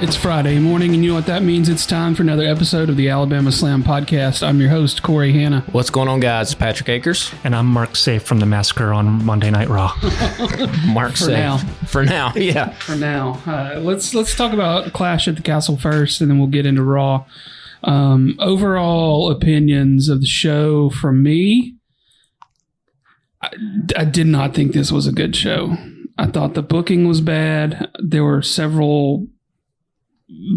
It's Friday morning, and you know what that means. It's time for another episode of the Alabama Slam Podcast. I'm your host, Corey Hanna. What's going on, guys? Patrick Akers. And I'm Mark Safe from the Massacre on Monday Night Raw. Mark Safe. For now, yeah. For now. Let's talk about Clash at the Castle first, and then we'll get into Raw. Overall opinions of the show from me, I did not think this was a good show. I thought the booking was bad. There were several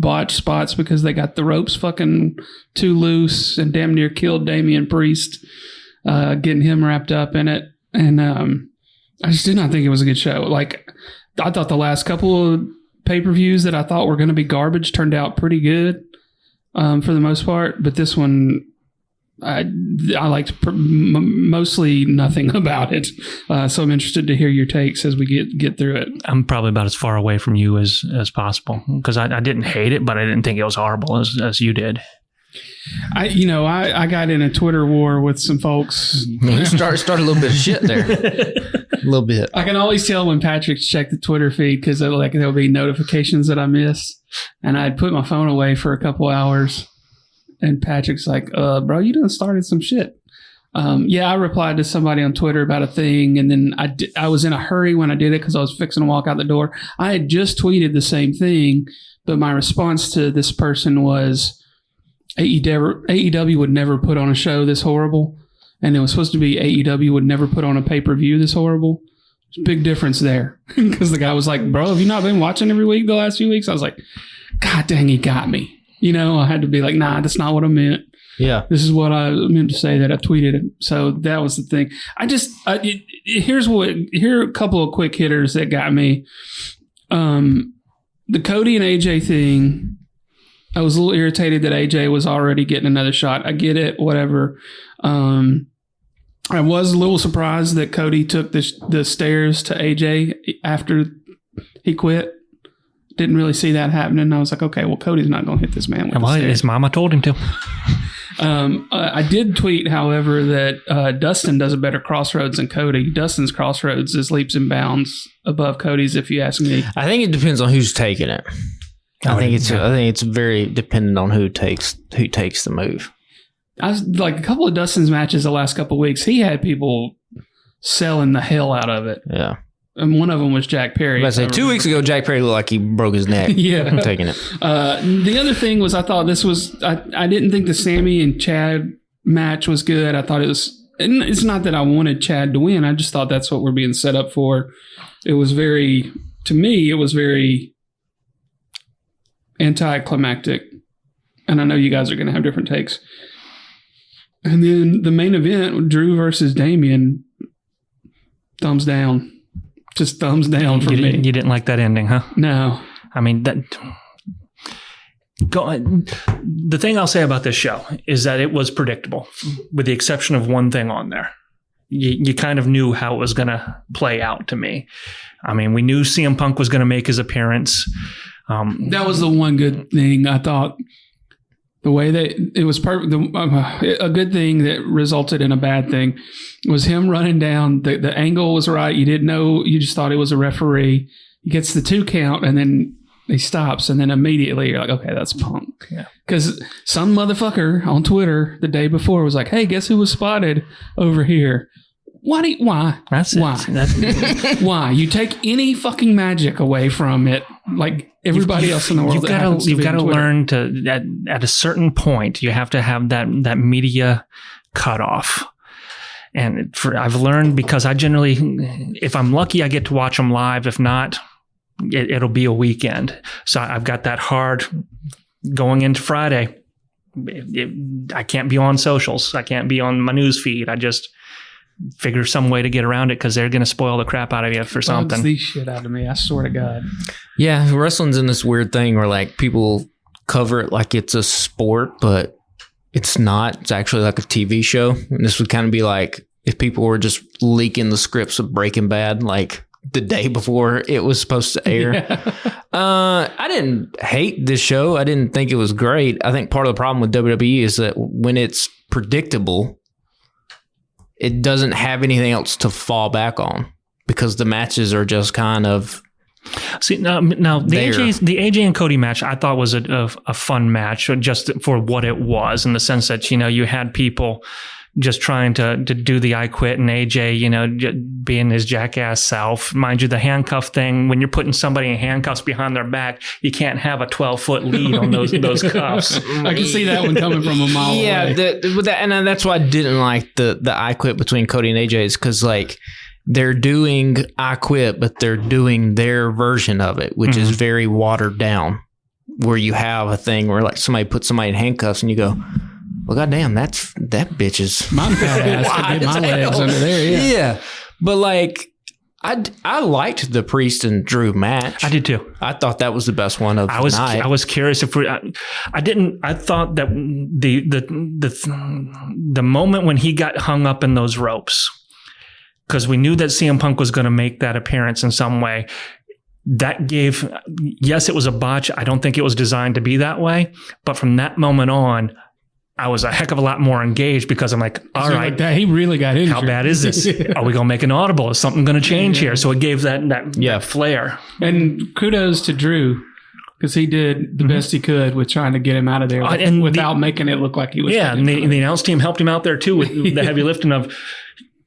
botch spots because they got the ropes fucking too loose and damn near killed Damian Priest, getting him wrapped up in it. And I just did not think it was a good show. Like, I thought the last couple of pay-per-views that I thought were going to be garbage turned out pretty good for the most part. But this one, I liked mostly nothing about it. So I'm interested to hear your takes as we get through it. I'm probably about as far away from you as possible because I didn't hate it, but I didn't think it was horrible as you did. I got in a Twitter war with some folks. You start a little bit of shit there. A little bit. I can always tell when Patrick's checked the Twitter feed because there'll be notifications that I miss. And I'd put my phone away for a couple hours. And Patrick's like, bro, you done started some shit. I replied to somebody on Twitter about a thing. And then I was in a hurry when I did it because I was fixing to walk out the door. I had just tweeted the same thing. But my response to this person was AEW would never put on a show this horrible. And it was supposed to be AEW would never put on a pay-per-view this horrible. There's a big difference there. Because the guy was like, bro, have you not been watching every week the last few weeks? I was like, God dang, he got me. I had to be like, nah, that's not what I meant. Yeah. This is what I meant to say that I tweeted it. So that was the thing. Here are a couple of quick hitters that got me. The Cody and AJ thing, I was a little irritated that AJ was already getting another shot. I get it, whatever. I was a little surprised that Cody took the stairs to AJ after he quit. Didn't really see that happening. I was like, okay, well, Cody's not going to hit this man with the stairs. His mama told him to. I did tweet, however, that Dustin does a better crossroads than Cody. Dustin's crossroads is leaps and bounds above Cody's, if you ask me. I think it depends on who's taking it. I think it's very dependent on who takes the move. I was like a couple of Dustin's matches the last couple of weeks. He had people selling the hell out of it. Yeah. And one of them was Jack Perry. I say 2 weeks ago, Jack Perry looked like he broke his neck. Yeah. I'm taking it. The other thing was I thought this was, I didn't think the Sammy and Chad match was good. I thought it was, and it's not that I wanted Chad to win. I just thought that's what we're being set up for. It was very, to me, it was very anticlimactic. And I know you guys are going to have different takes. And then the main event, Drew versus Damian, thumbs down. Just thumbs down for me. You didn't like that ending, huh? No. I mean, the thing I'll say about this show is that it was predictable, with the exception of one thing on there. You kind of knew how it was going to play out to me. I mean, we knew CM Punk was going to make his appearance. That was the one good thing. I thought the way that it was perfect. A good thing that resulted in a bad thing was him running down. The angle was right. You didn't know. You just thought it was a referee. He gets the 2 count and then he stops. And then immediately you're like, okay, that's Punk. Yeah. Because some motherfucker on Twitter the day before was like, hey, guess who was spotted over here? Why? That's why? It. Why? You take any fucking magic away from it, like everybody else in the world. You've got to learn to at a certain point. You have to have that media cutoff. And I've learned, because I generally, if I'm lucky, I get to watch them live. If not, it'll be a weekend. So I've got that hard going into Friday. I can't be on socials. I can't be on my news feed. I just figure some way to get around it because they're going to spoil the crap out of you for something. Bugs the shit out of me, I swear to God. Yeah, wrestling's in this weird thing where like people cover it like it's a sport, but it's not. It's actually like a TV show. And this would kind of be like if people were just leaking the scripts of Breaking Bad like the day before it was supposed to air. Yeah. I didn't hate this show. I didn't think it was great. I think part of the problem with WWE is that when it's predictable, it doesn't have anything else to fall back on because the matches are just kind of See, now the AJ and Cody match I thought was a fun match just for what it was, in the sense that, you had people just trying to do the I quit, and AJ, being his jackass self. Mind you, the handcuff thing, when you're putting somebody in handcuffs behind their back, you can't have a 12-foot lead on those cuffs. I can see that one coming from a mile away. And that's why I didn't like the I quit between Cody and AJ, is because they're doing I quit, but they're doing their version of it, which is very watered down, where you have a thing where somebody puts somebody in handcuffs and you go, well, goddamn, that bitch is my fat ass could get my legs under there. Yeah. But I liked the Priest and Drew match. I did too. I thought that was the best one of the night. I was curious if I thought that the moment when he got hung up in those ropes, because we knew that CM Punk was going to make that appearance in some way. That gave, yes, it was a botch. I don't think it was designed to be that way. But from that moment on, I was a heck of a lot more engaged, because I'm like, all right, that he really got injured. How bad is this? Are we going to make an audible? Is something going to change here? So it gave that flair. And kudos to Drew, because he did the best he could with trying to get him out of there without making it look like he was. Yeah, and the announce team helped him out there too with the heavy lifting of,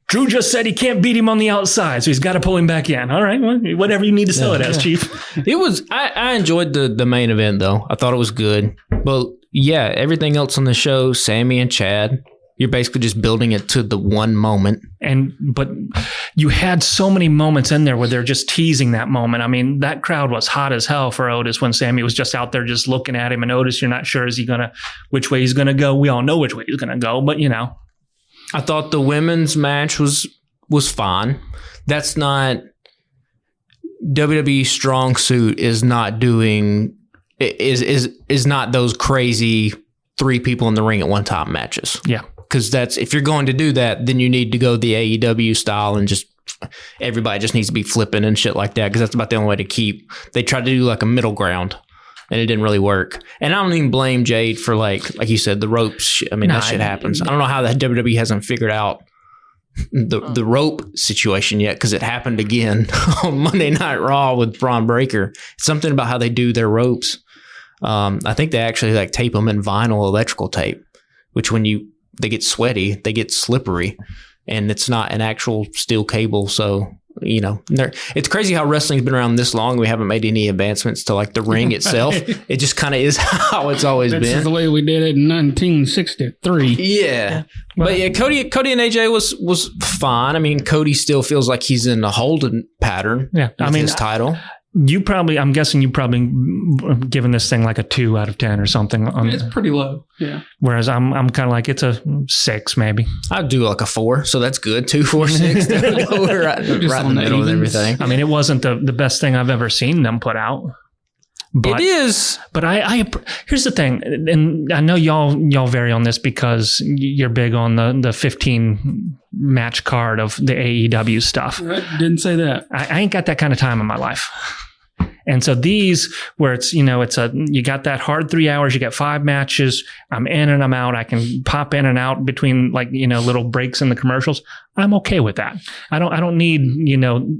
Drew just said he can't beat him on the outside, so he's got to pull him back in. All right, well, whatever you need to sell it as, Chief. It was. I enjoyed the main event though. I thought it was good. But yeah, everything else on the show, Sammy and Chad, you're basically just building it to the one moment. But you had so many moments in there where they're just teasing that moment. I mean, that crowd was hot as hell for Otis when Sammy was just out there just looking at him. And Otis, you're not sure which way he's gonna go. We all know which way he's gonna go, but I thought the women's match was fine. That's not WWE strong suit is not those crazy 3 people in the ring at one time matches. Yeah. Because if you're going to do that, then you need to go the AEW style and just everybody just needs to be flipping and shit like that, because that's about the only way to keep. They tried to do a middle ground, and it didn't really work. And I don't even blame Jade for like you said, the ropes shit. I mean, that shit happens. I don't know how the WWE hasn't figured out the rope situation yet, because it happened again on Monday Night Raw with Braun Breaker. It's something about how they do their ropes. I think they actually tape them in vinyl electrical tape, which when they get sweaty, they get slippery, and it's not an actual steel cable. So it's crazy how wrestling's been around this long. We haven't made any advancements to the ring itself. It just kind of is how it's always been. That's the way we did it in 1963. Yeah. But yeah, Cody and AJ was fine. I mean, Cody still feels like he's in a holding pattern. Yeah. With his title. I'm guessing you probably given this thing a 2 out of 10 or something. It's pretty low. Yeah. Whereas I'm kind of it's a 6 maybe. I'd do a 4, so that's good. 2, 4, 6. We're right in the middle of everything. I mean, it wasn't the best thing I've ever seen them put out. But, it is. But I here's the thing, and I know y'all vary on this because you're big on the 15 match card of the AEW stuff. I didn't say that. I ain't got that kind of time in my life. And so these, where it's, you got that hard 3 hours, you got 5 matches, I'm in and I'm out. I can pop in and out between little breaks in the commercials. I'm okay with that. I don't need,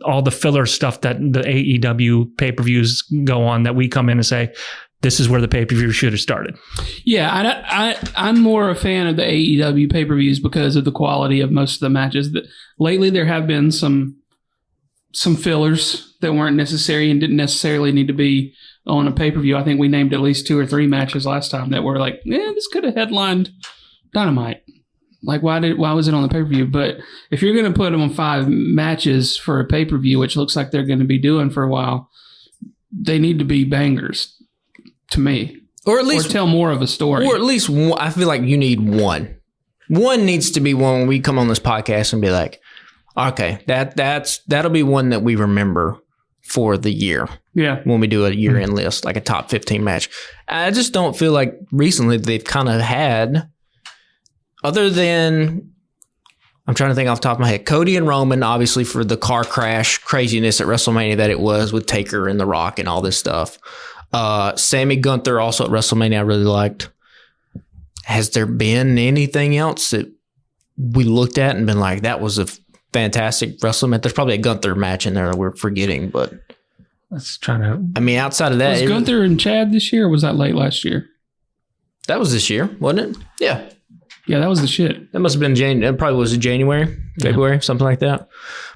all the filler stuff that the AEW pay-per-views go on, that we come in and say, this is where the pay-per-view should have started. Yeah, I'm more a fan of the AEW pay-per-views because of the quality of most of the matches. Lately, there have been some fillers that weren't necessary and didn't necessarily need to be on a pay-per-view. I think we named at least 2 or 3 matches last time that were this could have headlined Dynamite. Why was it on the pay-per-view? But if you're going to put them on 5 matches for a pay-per-view, which looks like they're going to be doing for a while, they need to be bangers to me. Or at least tell more of a story. Or at least one, I feel like you need one. One needs to be one when we come on this podcast and be like, okay, that'll be one that we remember for the year. Yeah. When we do a year-end list, like a top 15 match. I just don't feel like recently they've kind of had, other than, I'm trying to think off the top of my head, Cody and Roman, obviously for the car crash craziness at WrestleMania that it was with Taker and The Rock and all this stuff. Sammy Gunther also at WrestleMania I really liked. Has there been anything else that we looked at and been like, that was a fantastic WrestleMania? There's probably a Gunther match in there that we're forgetting, but Let's try to. I mean, outside of that, Was Gunther and Chad this year, or was that late last year? that was this year, wasn't it? Yeah. Yeah, that was the shit. That must have been That probably was in January, February, something like that.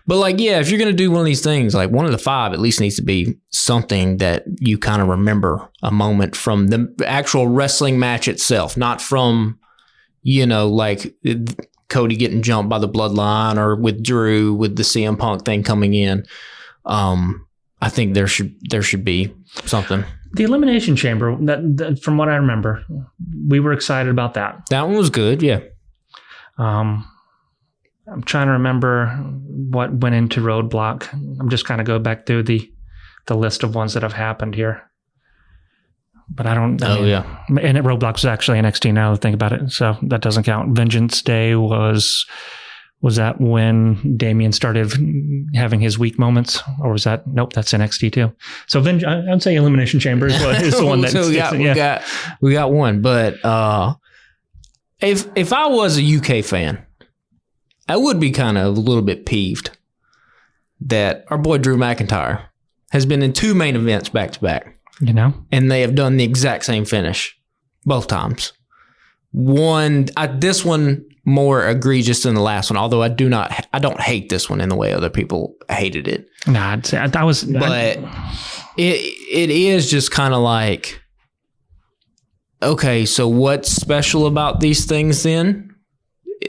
But like, yeah, if you're going to do one of these things, like one of the 5 at least needs to be something that you kind of remember a moment from the actual wrestling match itself, not from, like Cody getting jumped by the Bloodline or with Drew with the CM Punk thing coming in. I think there should be something. The Elimination Chamber, that from what I remember, we were excited about that. That one was good, yeah. I'm trying to remember what went into Roadblock. I'm just kind of go back through the list of ones that have happened here. But I don't. Yeah. And Roadblock was actually NXT now that I think about it, so that doesn't count. Vengeance Day was that when Damian started having his weak moments, or was that? Nope, that's NXT too. So I'd say Elimination Chamber is the one that. So we got one, but if I was a UK fan, I would be kind of a little bit peeved that our boy Drew McIntyre has been in 2 main events back to back. And they have done the exact same finish both times. This one more egregious than the last one, although I don't hate this one in the way other people hated it. Nah, I'd say that was. But it is just kind of like, okay, so what's special about these things then?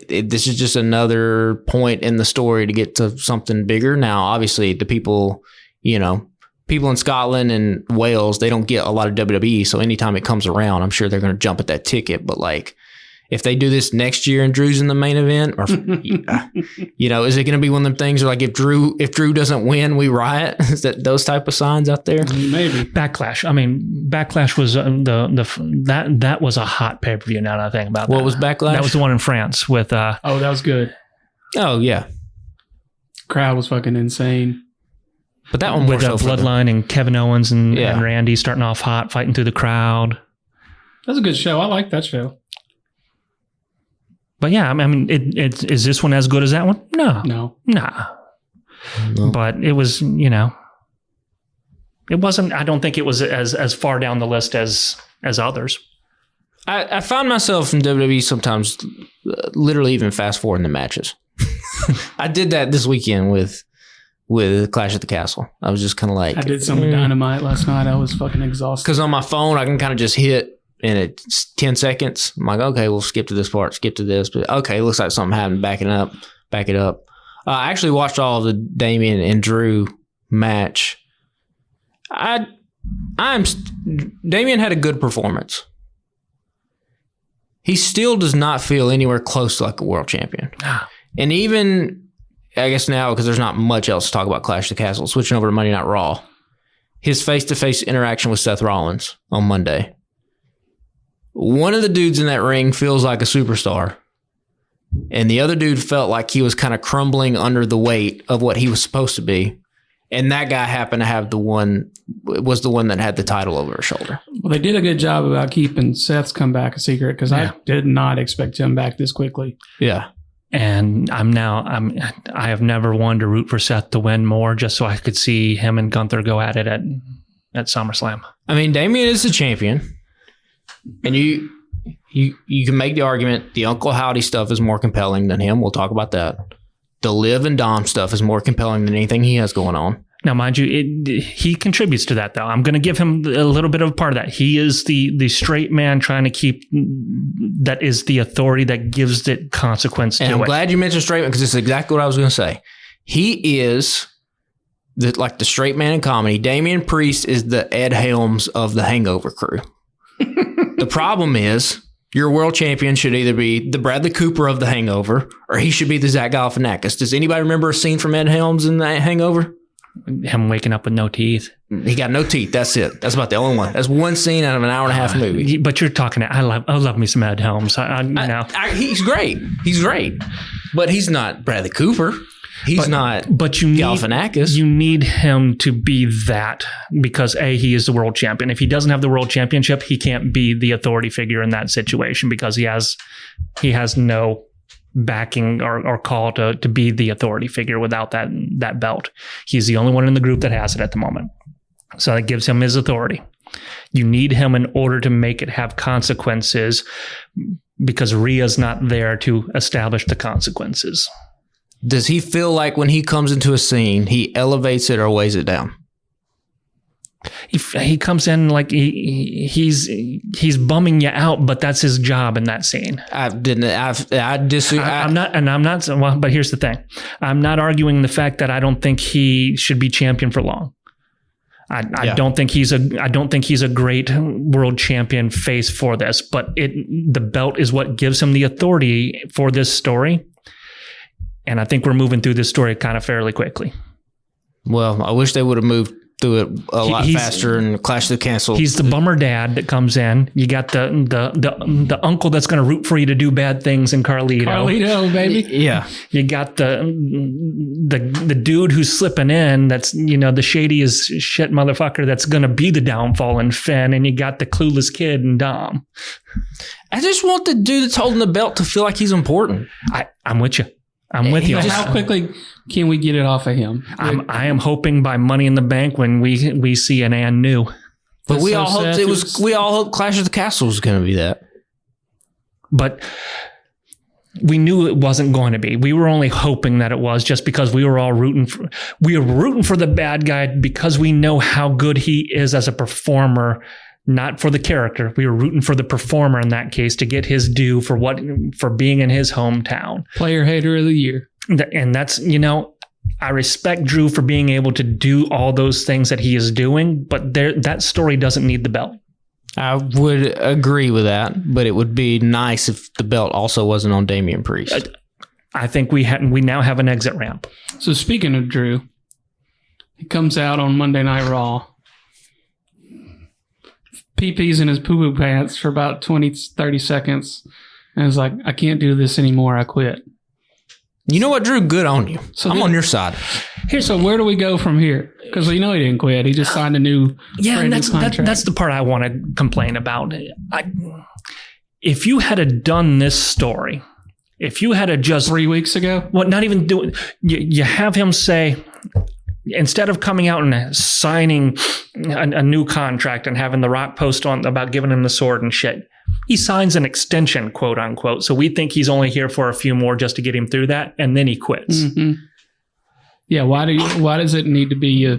This is just another point in the story to get to something bigger. Now, obviously, the people in Scotland and Wales, they don't get a lot of WWE. So anytime it comes around, I'm sure they're going to jump at that ticket. But like, if they do this next year and Drew's in the main event, or is it going to be one of them things where like if Drew doesn't win, we riot? Is that those type of signs out there? Maybe. Backlash. I mean, Backlash was that was a hot pay-per-view. Now that I think about that. What was Backlash? That was the one in France with. That was good. Oh yeah. Crowd was fucking insane. But that one with more so Bloodline and Kevin Owens and Randy starting off hot, fighting through the crowd. That's a good show. I like that show. But yeah, I mean, is this one as good as that one? No. But it was, it wasn't. I don't think it was as far down the list as others. I found myself in WWE sometimes, literally even fast forwarding the matches. I did that this weekend with Clash at the Castle. I was just kind of like... I did some Dynamite last night. I was fucking exhausted. Because on my phone, I can kind of just hit and it's 10 seconds. I'm like, okay, we'll skip to this part, skip to this. But okay, it looks like something happened. Back it up. I actually watched all of the Damian and Drew match. Damian had a good performance. He still does not feel anywhere close to like a world champion. And even... I guess now, because there's not much else to talk about Clash of the Castle, switching over to Monday Night Raw, his face-to-face interaction with Seth Rollins on Monday. One of the dudes in that ring feels like a superstar, and the other dude felt like he was kind of crumbling under the weight of what he was supposed to be. And that guy happened to have the one that had the title over his shoulder. Well, they did a good job about keeping Seth's comeback a secret, because I did not expect him back this quickly. Yeah. And I have never wanted to root for Seth to win more, just so I could see him and Gunther go at it at SummerSlam. I mean, Damian is the champion, and you can make the argument the Uncle Howdy stuff is more compelling than him. We'll talk about that. The Liv and Dom stuff is more compelling than anything he has going on. Now, mind you, he contributes to that, though. I'm going to give him a little bit of a part of that. He is the straight man trying to keep... That is the authority that gives it consequence and to it. I'm glad you mentioned straight man, because this is exactly what I was going to say. He is the straight man in comedy. Damian Priest is the Ed Helms of the Hangover crew. The problem is... Your world champion should either be the Bradley Cooper of the Hangover, or he should be the Zach Galifianakis. Does anybody remember a scene from Ed Helms in the Hangover? Him waking up with no teeth. He got no teeth. That's it. That's about the only one. That's one scene out of an hour and a half movie. But you're talking. I love me some Ed Helms. He's great. He's great. But he's not Bradley Cooper. He's not. But you need Galifianakis. You need him to be that, because he is the world champion. If he doesn't have the world championship, he can't be the authority figure in that situation, because he has no backing or call to be the authority figure without that belt. He's the only one in the group that has it at the moment. So that gives him his authority. You need him in order to make it have consequences because Rhea's not there to establish the consequences. Does he feel like when he comes into a scene, he elevates it or weighs it down? He comes in like he's bumming you out, but that's his job in that scene. I disagree. I'm not. Well, but here's the thing: I'm not arguing the fact that I don't think he should be champion for long. I don't think he's a great world champion face for this, but the belt is what gives him the authority for this story. And I think we're moving through this story kind of fairly quickly. Well, I wish they would have moved through it a lot faster and Clash of the Castle. He's the bummer dad that comes in. You got the uncle that's going to root for you to do bad things in Carlito. Carlito, baby. Yeah. You got the dude who's slipping in. That's, the shadiest shit motherfucker that's going to be the downfall in Finn. And you got the clueless kid and Dom. I just want the dude that's holding the belt to feel like he's important. I'm with you. I'm with you. How quickly can we get it off of him? I am hoping by Money in the Bank when we see an and new. But we all hoped Clash of the Castle was going to be that. But we knew it wasn't going to be. We were only hoping that it was, just because we were all rooting for the bad guy because we know how good he is as a performer. Not for the character. We were rooting for the performer in that case to get his due for being in his hometown. Player hater of the year. And that's, I respect Drew for being able to do all those things that he is doing, but that story doesn't need the belt. I would agree with that, but it would be nice if the belt also wasn't on Damian Priest. I think we now have an exit ramp. So speaking of Drew, he comes out on Monday Night Raw. Pee-pees in his poo-poo pants for about 20, 30 seconds. And it's like, I can't do this anymore. I quit. You know what, Drew? Good on you. So I'm on your side. So where do we go from here? Because we know he didn't quit. He just signed a new that's the part I want to complain about. If you had done this story, if you had just 3 weeks ago, not even doing, you have him say, instead of coming out and signing a new contract and having The Rock post on about giving him the sword and shit, he signs an extension, quote unquote. So we think he's only here for a few more just to get him through that, and then he quits. Mm-hmm. Yeah, why does it need to be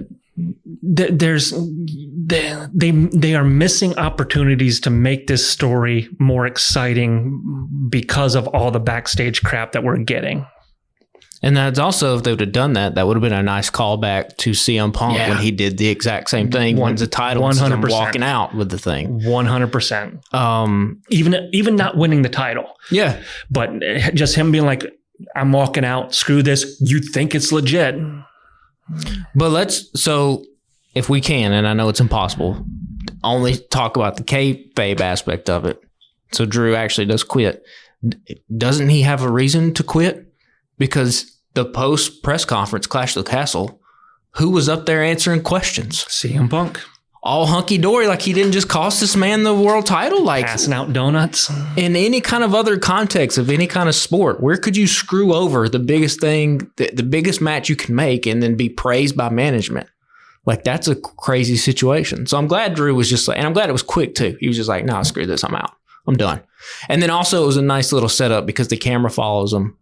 they are missing opportunities to make this story more exciting because of all the backstage crap that we're getting. And that's also, if they would have done that, that would have been a nice callback to CM Punk when he did the exact same thing, wins the title, 100%, walking out with the thing. 100%. Even not winning the title. Yeah. But just him being like, I'm walking out, screw this, you think it's legit. But so if we can, and I know it's impossible, only talk about the kayfabe aspect of it. So Drew actually does quit. Doesn't he have a reason to quit? Because the post press conference, Clash of the Castle, who was up there answering questions? CM Punk. All hunky dory, like he didn't just cost this man the world title, like passing out donuts. In any kind of other context of any kind of sport, where could you screw over the biggest thing, the biggest match you can make, and then be praised by management? Like, that's a crazy situation. So I'm glad Drew was just like, and I'm glad it was quick too. He was just like, no, screw this, I'm out, I'm done. And then also it was a nice little setup because the camera follows him,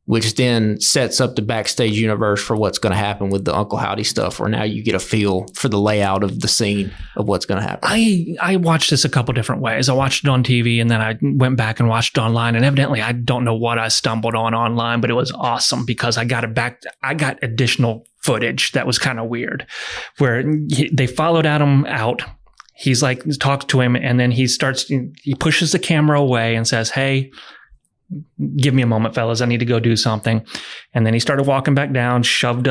which then sets up the backstage universe for what's going to happen with the Uncle Howdy stuff, where now you get a feel for the layout of the scene of what's going to happen. I watched this a couple different ways. I watched it on TV, and then I went back and watched it online. And evidently, I don't know what I stumbled on online, but it was awesome because I got additional footage that was kind of weird, where they followed Adam out. He's like, talks to him, and then he pushes the camera away and says, "Hey, give me a moment, fellas. I need to go do something." And then he started walking back down, shoved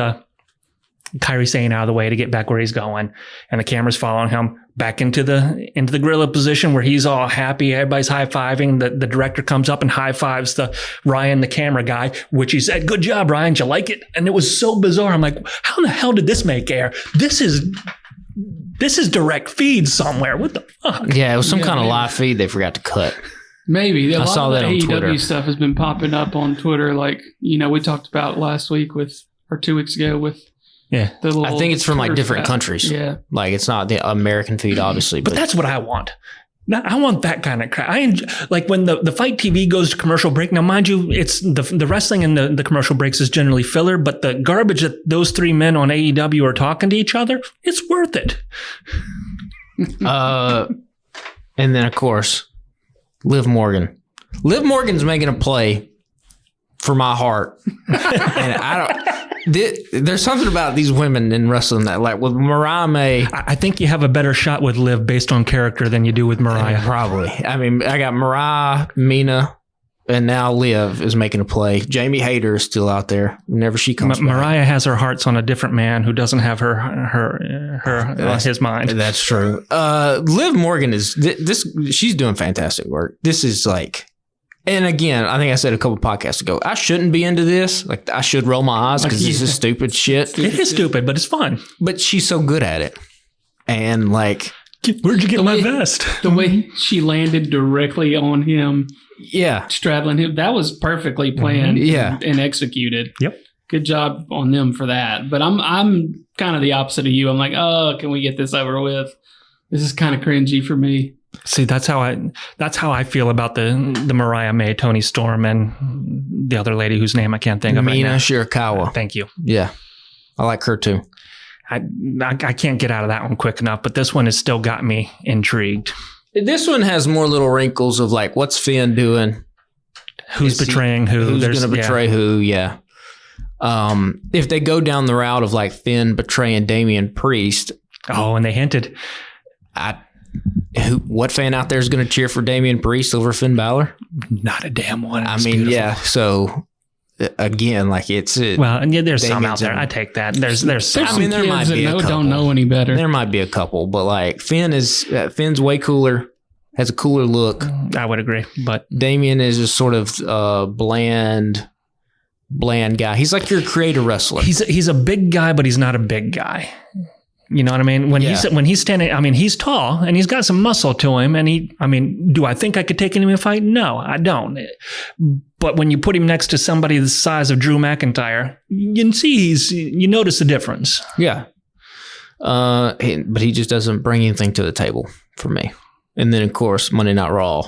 Kairi Sane out of the way to get back where he's going. And the camera's following him back into the gorilla position where he's all happy. Everybody's high-fiving. The director comes up and high-fives Ryan, the camera guy, which he said, "Good job, Ryan. Did you like it?" And it was so bizarre. I'm like, how the hell did this make air? This is direct feed somewhere. What the fuck? Yeah, it was some kind of live feed they forgot to cut. Maybe. I saw that on AEW Twitter. Stuff has been popping up on Twitter. Like, we talked about last week or 2 weeks ago with Yeah. I think it's from like different countries. Yeah. Like it's not the American feed, obviously. But that's what I want. I want that kind of crap. Like when the fight TV goes to commercial break. Now, mind you, it's the wrestling and the commercial breaks is generally filler, but the garbage that those three men on AEW are talking to each other, it's worth it. And then of course, Liv Morgan. Liv Morgan's making a play for my heart, and there's something about these women in wrestling that, like with Mariah May. I think you have a better shot with Liv based on character than you do with Mariah. Probably. I mean, I got Mariah, Mina, and now Liv is making a play. Jamie Hayter is still out there whenever she comes back. Mariah has her hearts on a different man who doesn't have his mind. That's true. Liv Morgan is this. She's doing fantastic work. This is like. And again, I think I said a couple podcasts ago, I shouldn't be into this. Like, I should roll my eyes because this is stupid shit. It is stupid, but it's fun. But she's so good at it. And like, where'd you get my vest? The way she landed directly on him, straddling him, that was perfectly planned and executed. Yep. Good job on them for that. But I'm kind of the opposite of you. I'm like, oh, can we get this over with? This is kind of cringy for me. See, that's how I feel about the Mariah May, Tony Storm, and the other lady whose name I can't think of right now. Mina Shirakawa. Thank you. Yeah, I like her too. I can't get out of that one quick enough, but this one has still got me intrigued. This one has more little wrinkles of like, what's Finn doing? Who's betraying who? Who's going to betray who? Yeah. If they go down the route of like Finn betraying Damian Priest. Oh, and they hinted. What fan out there is going to cheer for Damian Priest over Finn Balor? Not a damn one. I mean, beautiful. So again, like it's well, and there's some out there. I take that. There's some. I mean, there might be a couple. Don't know any better. There might be a couple, but like Finn's way cooler, has a cooler look. I would agree, but Damian is just sort of bland guy. He's like your creator wrestler. He's a big guy, but he's not a big guy. You know what I mean? When he's standing, I mean, he's tall and he's got some muscle to him. And do I think I could take him in a fight? No, I don't. But when you put him next to somebody the size of Drew McIntyre, you can see you notice the difference. Yeah. But he just doesn't bring anything to the table for me. And then, of course, Monday Night Raw,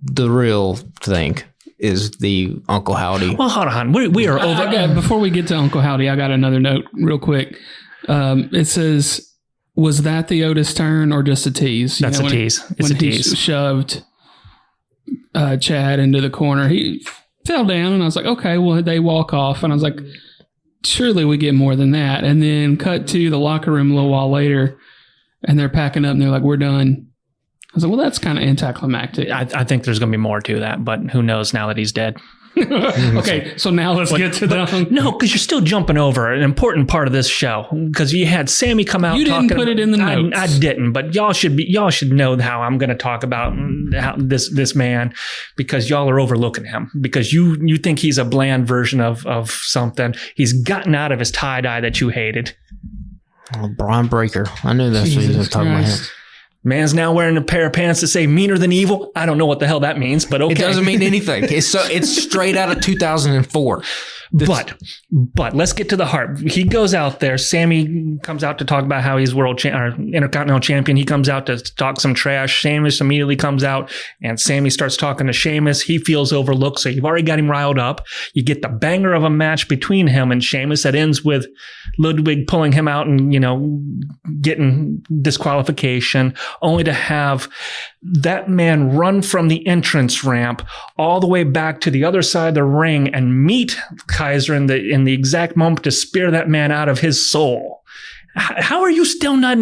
the real thing is the Uncle Howdy. Well, hold on. We are over. Before we get to Uncle Howdy, I got another note real quick. It says, was that the Otis turn or just a tease? That's a tease. It's a tease. He shoved Chad into the corner, he fell down, and I was like, okay, well, they walk off. And I was like, surely we get more than that. And then cut to the locker room a little while later, and they're packing up, and they're like, we're done. I was like, well, that's kind of anticlimactic. I think there's going to be more to that, but who knows now that he's dead. Okay, so now let's get to the... No, because you're still jumping over an important part of this show. Because you had Sammy come out. You didn't put it in the notes. I didn't, but y'all should know how I'm going to talk about this man, because y'all are overlooking him. Because you think he's a bland version of something. He's gotten out of his tie-dye that you hated. Oh, Braun Breaker. I knew that's what he was talking about. Man's now wearing a pair of pants that say meaner than evil. I don't know what the hell that means, but okay. It doesn't mean anything. It's straight out of 2004. But let's get to the heart. He goes out there. Sammy comes out to talk about how he's Intercontinental Champion. He comes out to talk some trash. Sheamus immediately comes out, and Sammy starts talking to Sheamus. He feels overlooked, so you've already got him riled up. You get the banger of a match between him and Sheamus that ends with Ludwig pulling him out and, getting disqualification, only to have that man run from the entrance ramp all the way back to the other side of the ring and meet Kaiser in the exact moment to spear that man out of his soul. How are you still not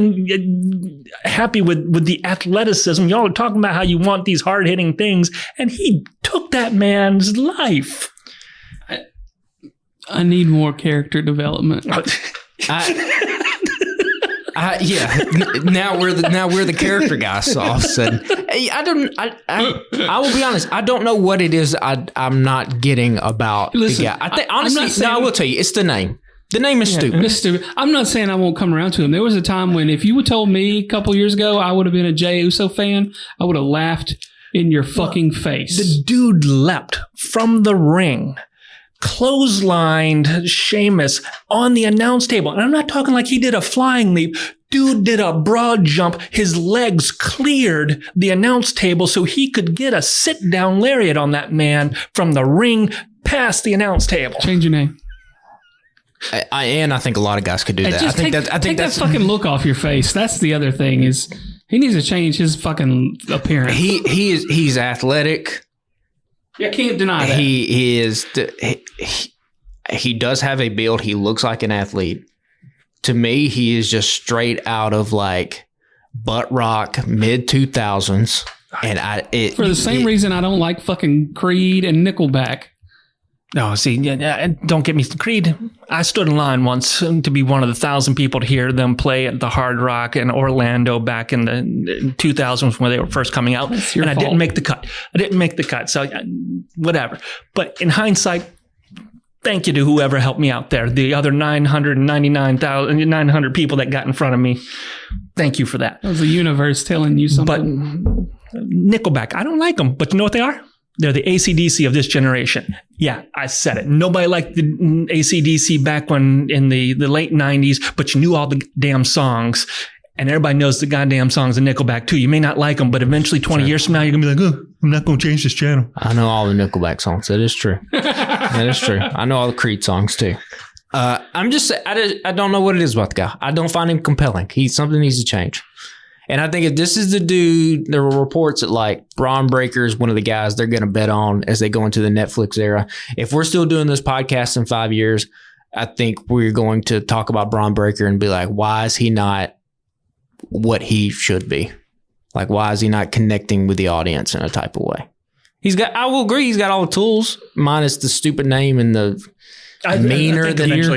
happy with the athleticism? Y'all are talking about how you want these hard-hitting things, and he took that man's life. I need more character development. Yeah. Now we're the character guys. All of a sudden, I will be honest. I don't know what it is. I'm not getting about the guy. I think honestly, I will tell you, it's the name. The name is stupid. It's stupid. I'm not saying I won't come around to him. There was a time when if you would told me a couple years ago I would have been a Jey Uso fan, I would have laughed in your fucking face. The dude leapt from the ring clotheslined Sheamus on the announce table. And I'm not talking like he did a flying leap. Dude did a broad jump. His legs cleared the announce table so he could get a sit-down lariat on that man from the ring past the announce table. Change your name. I think a lot of guys could do that. I think that's that fucking look off your face. That's the other thing is he needs to change his fucking appearance. He's athletic. I can't deny that. He does have a build. He looks like an athlete. To me, he is just straight out of like butt rock mid 2000s. And for the same reason I don't like fucking Creed and Nickelback. No, see, don't get me Creed. I stood in line once to be one of the 1,000 people to hear them play at the Hard Rock in Orlando back in the 2000s when they were first coming out. And I didn't make the cut. So whatever. But in hindsight, thank you to whoever helped me out there. The other 900 people that got in front of me. Thank you for that. That was the universe telling you something. But Nickelback, I don't like them. But you know what they are? They're the AC/DC of this generation. Yeah, I said it. Nobody liked the AC/DC back when in the late 90s, but you knew all the damn songs. And everybody knows the goddamn songs of Nickelback too. You may not like them, but eventually 20 years from now, you're going to be like, oh, I'm not going to change this channel. I know all the Nickelback songs. That is true. That is true. I know all the Creed songs too. I'm just saying, I don't know what it is about the guy. I don't find him compelling. Something needs to change. And I think if this is the dude, there were reports that like Braun Breaker is one of the guys they're going to bet on as they go into the Netflix era. If we're still doing this podcast in 5 years, I think we're going to talk about Braun Breaker and be like, why is he not what he should be? Like, why is he not connecting with the audience in a type of way? I will agree, he's got all the tools, minus the stupid name and the meaner than evil.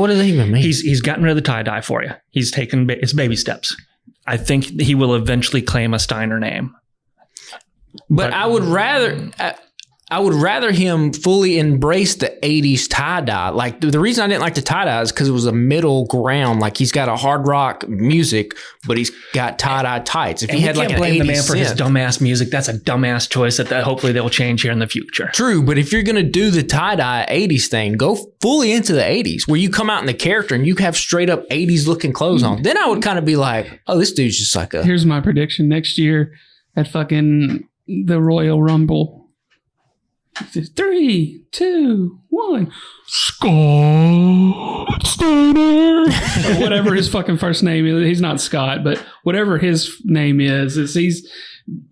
What does that even mean? He's gotten rid of the tie-dye for you. He's taken his baby steps. I think he will eventually claim a Steiner name. But I would rather him fully embrace the 80s tie-dye. Like the reason I didn't like the tie-dye is because it was a middle ground. Like he's got a hard rock music, but he's got tie-dye tights. If he had like an 80s the man for his synth, dumbass music, that's a dumbass choice that hopefully they'll change here in the future. True, but if you're going to do the tie-dye 80s thing, go fully into the 80s where you come out in the character and you have straight up 80s looking clothes on. Then I would kind of be like, oh, this dude's just like a... Here's my prediction. Next year at fucking the Royal Rumble... 3, 2, 1. Scott Steiner. Or whatever his fucking first name is. He's not Scott, but whatever his name is he's,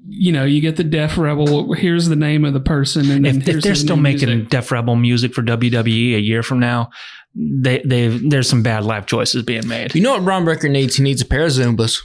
you get the Def Rebel. Here's the name of the person. And if they're still making Def Rebel music for WWE a year from now, there's some bad life choices being made. You know what Braun Breaker needs? He needs a pair of Zumbas.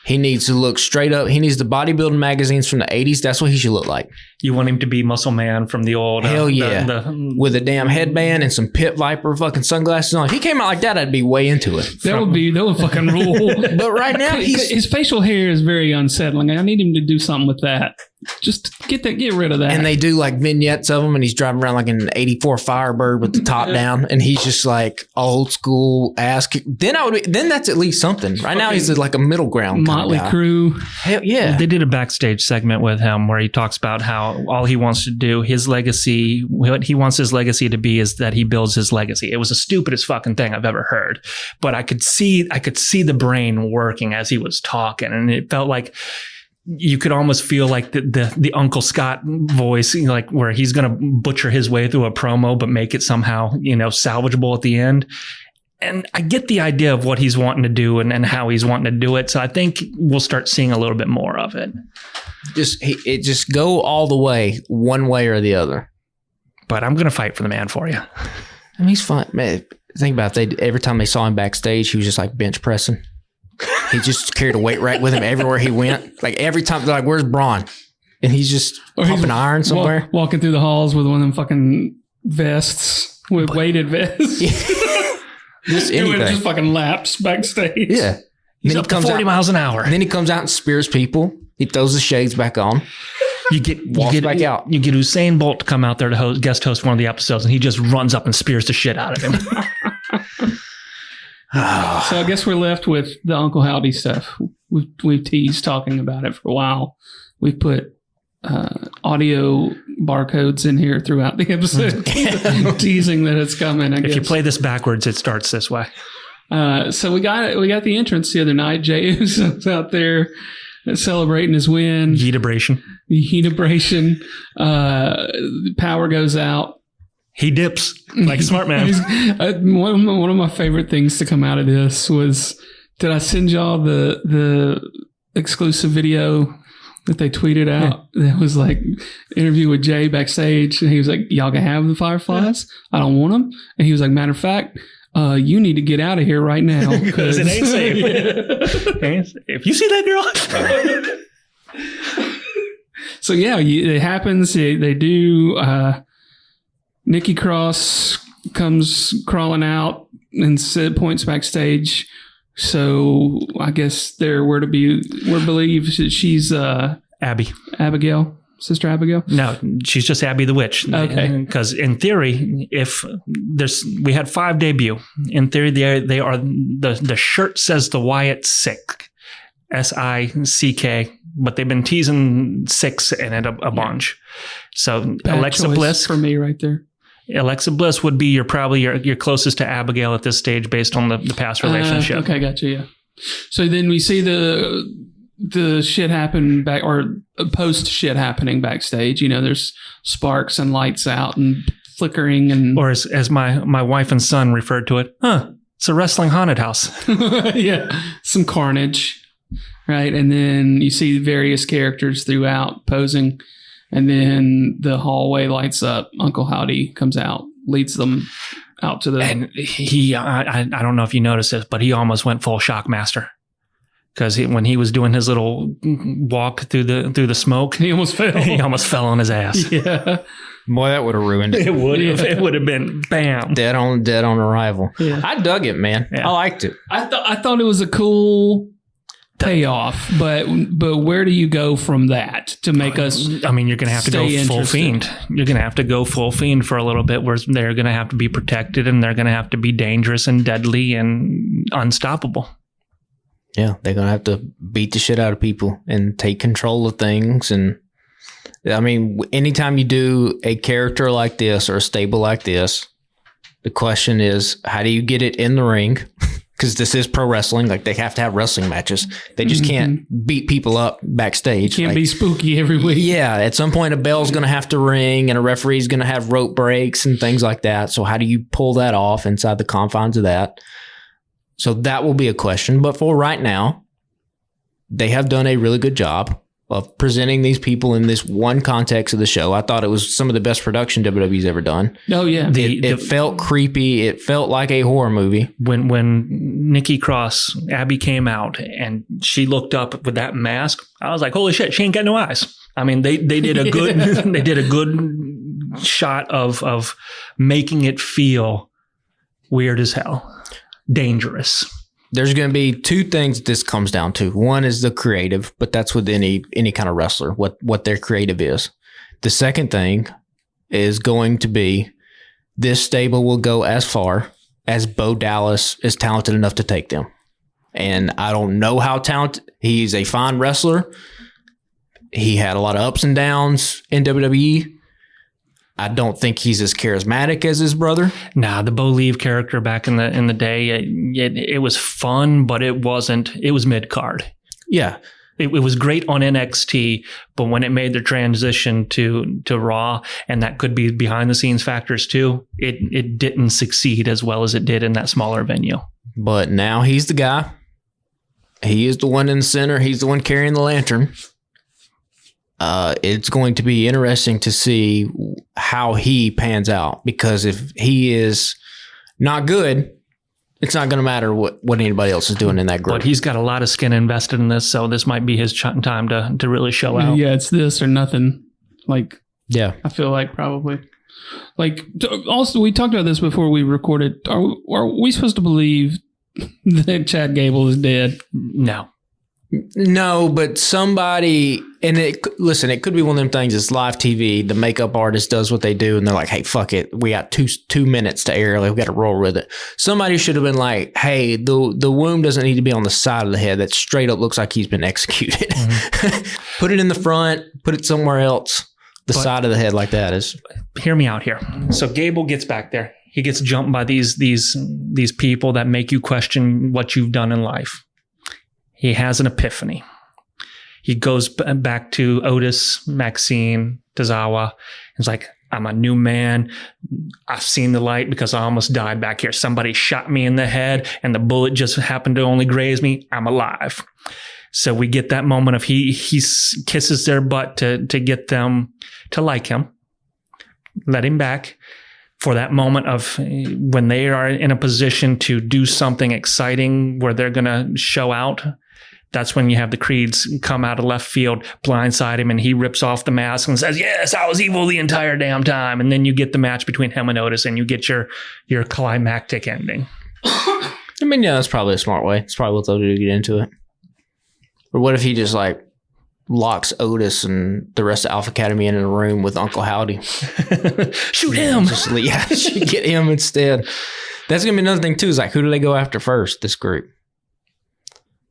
He needs to look straight up. He needs the bodybuilding magazines from the 80s. That's what he should look like. You want him to be Muscle Man from the old... Hell yeah. With a damn headband and some Pit Viper fucking sunglasses on. If he came out like that, I'd be way into it. That would fucking rule. But right now, his facial hair is very unsettling. I need him to do something with that. Just get rid of that. And they do like vignettes of him, and he's driving around like an 84 Firebird with the top down, and he's just like old school ass. Then that's at least something. Right now, he's like a middle ground. Motley Crue. Hell yeah. They did a backstage segment with him where he talks about how all he wants to do, his legacy, what he wants his legacy to be is that he builds his legacy. It was the stupidest fucking thing I've ever heard, but I could see the brain working as he was talking, and it felt like you could almost feel like the Uncle Scott voice, like where he's going to butcher his way through a promo, but make it somehow, salvageable at the end. And I get the idea of what he's wanting to do and how he's wanting to do it. So I think we'll start seeing a little bit more of it. Just go all the way, one way or the other. But I'm going to fight for the man for you. I mean, he's fun. Man, think about it. Every time they saw him backstage, he was just like bench pressing. He just carried a weight rack with him everywhere he went. Like every time, they're like, "Where's Braun?" And he's just pumping iron somewhere. Walking through the halls with one of them fucking vests, with weighted vests. Yeah. Just anything. Doing just fucking laps backstage. Yeah. He's up to 40 miles an hour. Then he comes out and spears people. He throws the shades back on. Walks back out. You get Usain Bolt to come out there to guest host one of the episodes, and he just runs up and spears the shit out of him. So I guess we're left with the Uncle Howdy stuff. We've teased talking about it for a while. We put audio barcodes in here throughout the episode, teasing that it's coming. I guess. If you play this backwards, it starts this way. So we got the entrance the other night. Jay was out there celebrating his win. Heatibration. Power goes out. He dips like a smart man. One of my favorite things to come out of this was, did I send y'all the exclusive video that they tweeted out? That was like interview with Jay backstage, and he was like, "Y'all can have the Fireflies. I don't want them." And he was like, "Matter of fact, you need to get out of here right now because it ain't safe." If you see that girl. So yeah, it happens. They do. Nikki Cross comes crawling out and points backstage. So I guess we're believed that she's Abigail, Sister Abigail. No, she's just Abby the Witch. Okay, because in theory, we had 5 debut. In theory, they are the shirt says the Wyatt Sick, SICK, but they've been teasing 6 in it a bunch. So bad Alexa choice Bliss for me right there. Alexa Bliss would be your closest to Abigail at this stage based on the past relationship. Okay, gotcha. Yeah. So then we see the shit happen back, or post shit happening backstage. You know, there's sparks and lights out and flickering, and or as my wife and son referred to it, it's a wrestling haunted house. Yeah, some carnage, right? And then you see various characters throughout posing. And then the hallway lights up. Uncle Howdy comes out, leads them out to the. And I don't know if you noticed this, but he almost went full Shockmaster, because when he was doing his little walk through the smoke, he almost fell. He almost fell on his ass. Yeah, boy, that would have ruined it. It would have. It would have been bam, dead on arrival. Yeah. I dug it, man. Yeah. I liked it. I thought it was a cool payoff, but where do you go from that to make us? I mean, you're going to have to go full fiend. You're going to have to go full fiend for a little bit, where they're going to have to be protected, and they're going to have to be dangerous and deadly and unstoppable. Yeah, they're going to have to beat the shit out of people and take control of things. And I mean, anytime you do a character like this or a stable like this, the question is, how do you get it in the ring? Because this is pro wrestling. Like, they have to have wrestling matches. They just can't beat people up backstage. Can't be spooky every week. Yeah. At some point, a bell's going to have to ring and a referee's going to have rope breaks and things like that. So how do you pull that off inside the confines of that? So that will be a question. But for right now, they have done a really good job of presenting these people in this one context of the show. I thought it was some of the best production WWE's ever done. Oh, yeah. It felt creepy. It felt like a horror movie. When Nikki Cross, Abby, came out and she looked up with that mask, I was like, holy shit, she ain't got no eyes. I mean, they did a good they did a good shot of making it feel weird as hell, dangerous. There's going to be 2 things this comes down to. One is the creative, but that's with any kind of wrestler, what their creative is. The second thing is going to be, this stable will go as far as Bo Dallas is talented enough to take them. And I don't know how talented. He's a fine wrestler. He had a lot of ups and downs in WWE. I don't think he's as charismatic as his brother. Nah, the Bo Leave character back in the day, it was fun, but it wasn't. It was mid card. Yeah, it was great on NXT, but when it made the transition to Raw, and that could be behind the scenes factors too, it didn't succeed as well as it did in that smaller venue. But now he's the guy. He is the one in the center. He's the one carrying the lantern. It's going to be interesting to see how he pans out, because if he is not good, it's not going to matter what anybody else is doing in that group. But he's got a lot of skin invested in this, so this might be his time to really show out. Yeah, it's this or nothing. Like, yeah, I feel like probably. Like, also, we talked about this before we recorded. Are we supposed to believe that Chad Gable is dead? No. No, but somebody, and it could be one of them things. It's live TV. The makeup artist does what they do, and they're like, "Hey, fuck it, we got two minutes to air. Like, we got to roll with it." Somebody should have been like, "Hey, the wound doesn't need to be on the side of the head. That straight up looks like he's been executed. Put it in the front. Put it somewhere else. The side of the head like that is." Hear me out here. So Gable gets back there. He gets jumped by these people that make you question what you've done in life. He has an epiphany. He goes back to Otis, Maxine, Tozawa. He's like, "I'm a new man. I've seen the light because I almost died back here. Somebody shot me in the head and the bullet just happened to only graze me. I'm alive." So we get that moment of he kisses their butt to get them to like him, let him back. For that moment of when they are in a position to do something exciting where they're going to show out, that's when you have the Creeds come out of left field, blindside him, and he rips off the mask and says, "Yes, I was evil the entire damn time." And then you get the match between him and Otis, and you get your climactic ending. I mean, yeah, that's probably a smart way. It's probably what they'll do to get into it. Or what if he just like locks Otis and the rest of Alpha Academy in a room with Uncle Howdy? Shoot him. Get him instead. That's going to be another thing too, is like, who do they go after first, this group?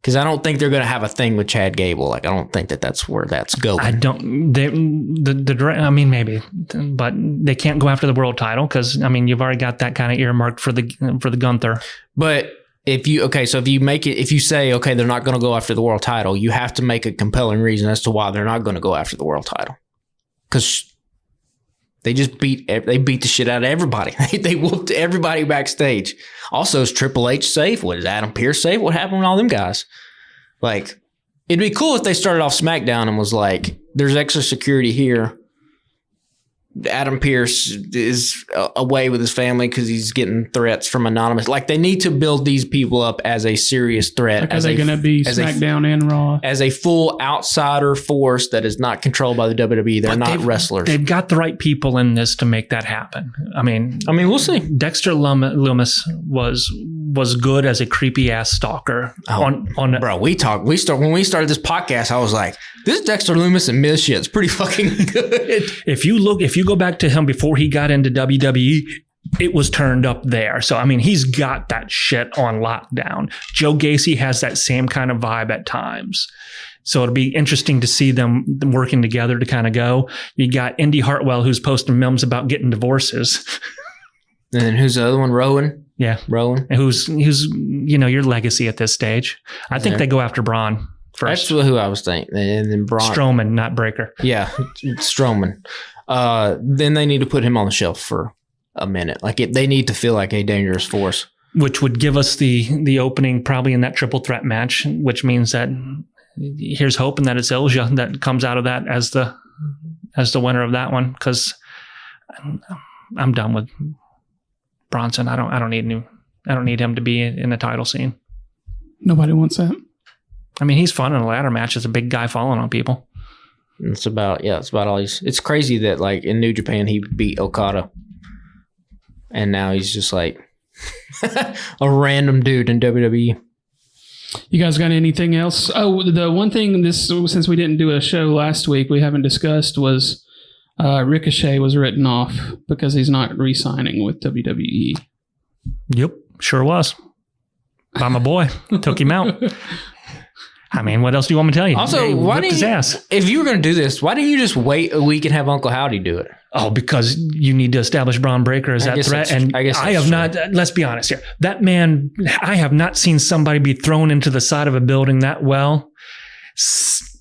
Because I don't think they're going to have a thing with Chad Gable. Like, I don't think that's where that's going. I don't. I mean, maybe, but they can't go after the world title because I mean, you've already got that kind of earmarked for the Gunther. But if you say, okay, they're not going to go after the world title, you have to make a compelling reason as to why they're not going to go after the world title. Because they just beat the shit out of everybody. They whooped everybody backstage. Also, is Triple H safe? What, is Adam Pearce safe? What happened with all them guys? Like, it'd be cool if they started off SmackDown and was like, "There's extra security here. Adam Pearce is away with his family because he's getting threats from anonymous." Like, they need to build these people up as a serious threat. Like, are they going to be SmackDown and Raw? As a full outsider force that is not controlled by the WWE. They're not wrestlers. They've got the right people in this to make that happen. I mean, we'll see. Dexter Loomis was good as a creepy ass stalker. Bro, when we started this podcast, I was like, this Dexter Loomis and Miz shit's pretty fucking good. If you go back to him before he got into WWE, it was turned up there. So, I mean, he's got that shit on lockdown. Joe Gacy has that same kind of vibe at times. So it'll be interesting to see them working together to kind of go. You got Indy Hartwell, who's posting memes about getting divorces. And then who's the other one? Rowan? Yeah. Rowan. Who's your legacy at this stage. I think they go after Braun first. That's who I was thinking. And then Braun. Strowman, not Breaker. Yeah, Strowman. Then they need to put him on the shelf for a minute. Like, they need to feel like a dangerous force. Which would give us the opening probably in that triple threat match, which means that here's hoping that it's Ilja that comes out of that as the winner of that one, because I'm done with Bronson. I don't need him to be in the title scene. Nobody wants that. I mean, he's fun in a ladder match as a big guy falling on people. It's about all it's crazy that, like, in New Japan he beat Okada, and now he's just like a random dude in WWE. You guys got anything else? Oh, the one thing since we didn't do a show last week, we haven't discussed was Ricochet was written off because he's not re-signing with WWE. Yep, sure was. By my boy, took him out. I mean, what else do you want me to tell you? Also, why didn't you, if you were going to do this, why didn't you just wait a week and have Uncle Howdy do it? Oh, because you need to establish Braun Breaker as that threat. And I have not, let's be honest here. That man, I have not seen somebody be thrown into the side of a building that well.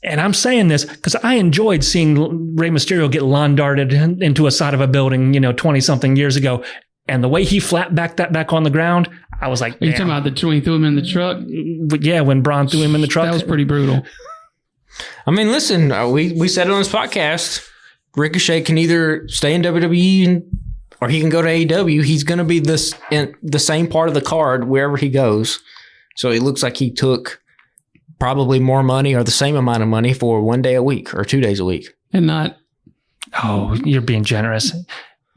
And I'm saying this because I enjoyed seeing Rey Mysterio get lawn darted into a side of a building, 20 something years ago. And the way he flat backed that back on the ground, I was like, are you talking about when he threw him in the truck? Yeah, when Braun threw him in the truck. That was pretty brutal. I mean, listen, we said it on this podcast. Ricochet can either stay in WWE or he can go to AEW. He's going to be in the same part of the card wherever he goes. So it looks like he took probably more money or the same amount of money for 1 day a week or 2 days a week. And not... Oh, you're being generous.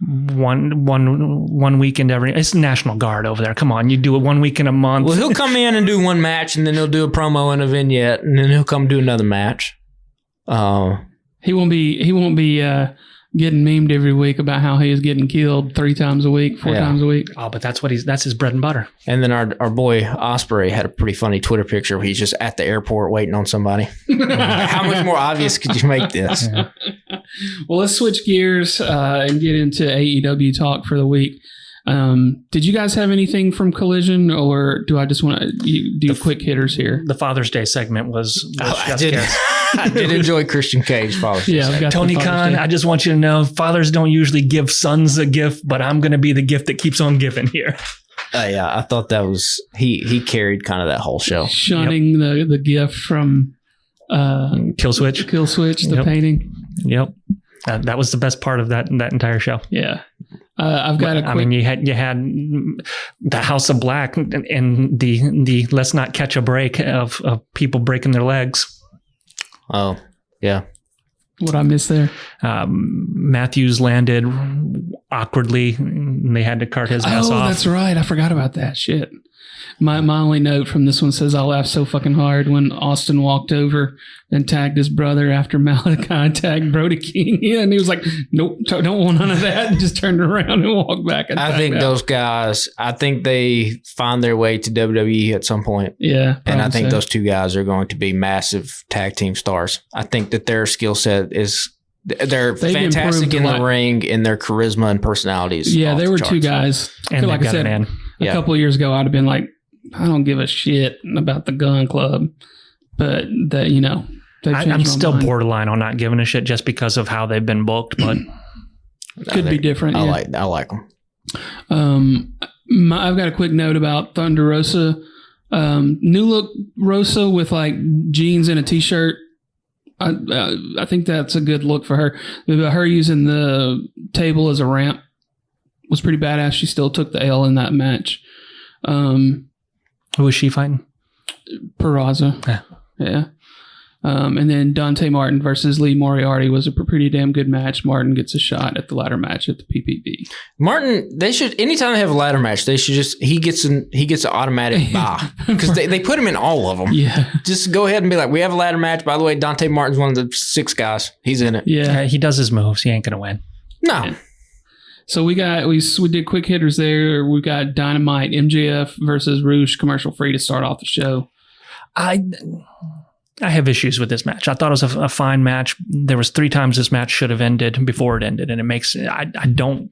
one weekend it's National Guard over there. Come on, you do it 1 week in a month. Well, he'll come in and do one match, and then he'll do a promo and a vignette, and then he'll come do another match. He won't be getting memed every week about how he is getting killed 3 times a week, 4 times a week. Oh, but that's his bread and butter. And then our boy Ospreay had a pretty funny Twitter picture where he's just at the airport waiting on somebody. How much more obvious could you make this? Yeah. Well, let's switch gears and get into AEW talk for the week. Did you guys have anything from Collision, or do I just want to do quick hitters here? The Father's Day segment was I did enjoy Christian Cage Father's Day. Yeah, Tony Khan, I just want you to know, fathers don't usually give sons a gift, but I'm going to be the gift that keeps on giving here. Yeah, I thought that was he carried kind of that whole show. Shunning the gift from Killswitch, the painting. Yep, that was the best part of that entire show. Yeah. I've got you had the House of Black and the let's not catch a break of people breaking their legs. Oh, yeah. What I missed there? Matthews landed awkwardly, and they had to cart his ass off. Oh, that's right. I forgot about that. Shit. My only note from this one says I laughed so fucking hard when Austin walked over and tagged his brother after Malachi tagged Brody King. Yeah, and he was like, nope, don't want none of that. And just turned around and walked back. And I think those guys, they find their way to WWE at some point. Yeah. And I think those 2 guys are going to be massive tag team stars. I think that their skill set they're fantastic in the ring, and their charisma and personalities. Yeah, they were 2 guys. And like I said, a couple of years ago, I'd have been like, I don't give a shit about the Gun Club, but I'm still borderline on not giving a shit just because of how they've been booked, but could be different. I like them. I've got a quick note about Thunder Rosa, new look Rosa with like jeans and a t-shirt. I think that's a good look for her. Her using the table as a ramp was pretty badass. She still took the L in that match. Who was she fighting? Peraza. Yeah. And then Dante Martin versus Lee Moriarty was a pretty damn good match. Martin gets a shot at the ladder match at the PPV. Martin, they should, anytime they have a ladder match, they should he gets an automatic bye, because they put him in all of them. Yeah. Just go ahead and be like, we have a ladder match. By the way, Dante Martin's one of the 6 guys. He's in it. Yeah. He does his moves. He ain't going to win. No. Yeah. So we did quick hitters there. We got Dynamite, MJF versus Roosh, commercial free to start off the show. I have issues with this match. I thought it was a fine match. There was 3 times this match should have ended before it ended, and it makes I don't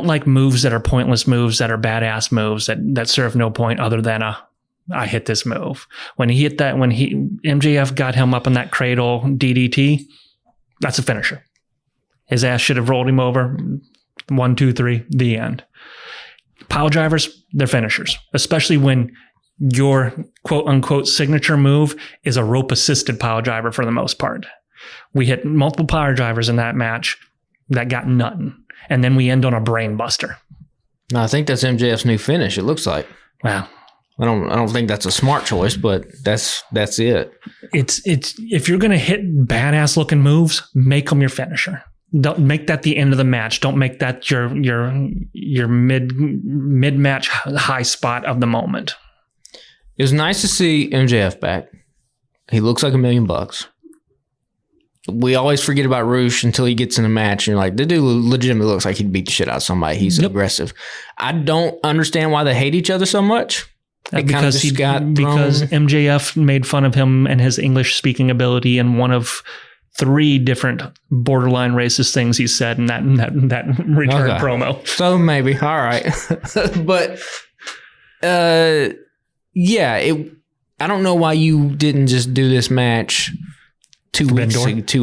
like moves that are pointless moves, that are badass moves that serve no point other than I hit this move. When he hit that, MJF got him up in that cradle DDT, that's a finisher. His ass should have rolled him over. 1, 2, 3, the end. Pile drivers, they're finishers, especially when your quote unquote signature move is a rope assisted pile driver for the most part. We hit multiple pile drivers in that match that got nothing. And then we end on a brain buster. No, I think that's MJF's new finish. It looks like. Wow. I don't think that's a smart choice, but that's it. It's if you're going to hit badass looking moves, make them your finisher. Don't make that the end of the match. Don't make that your mid match high spot of the moment. It was nice to see MJF back. He looks like $1 million. We always forget about Roosh until he gets in a match, and you're like, the dude legitimately looks like he'd beat the shit out of somebody. He's aggressive. I don't understand why they hate each other so much. Because MJF made fun of him and his English speaking ability in one of 3 different borderline racist things he said in that return promo. So maybe. All right. But yeah, I don't know why you didn't just do this match 2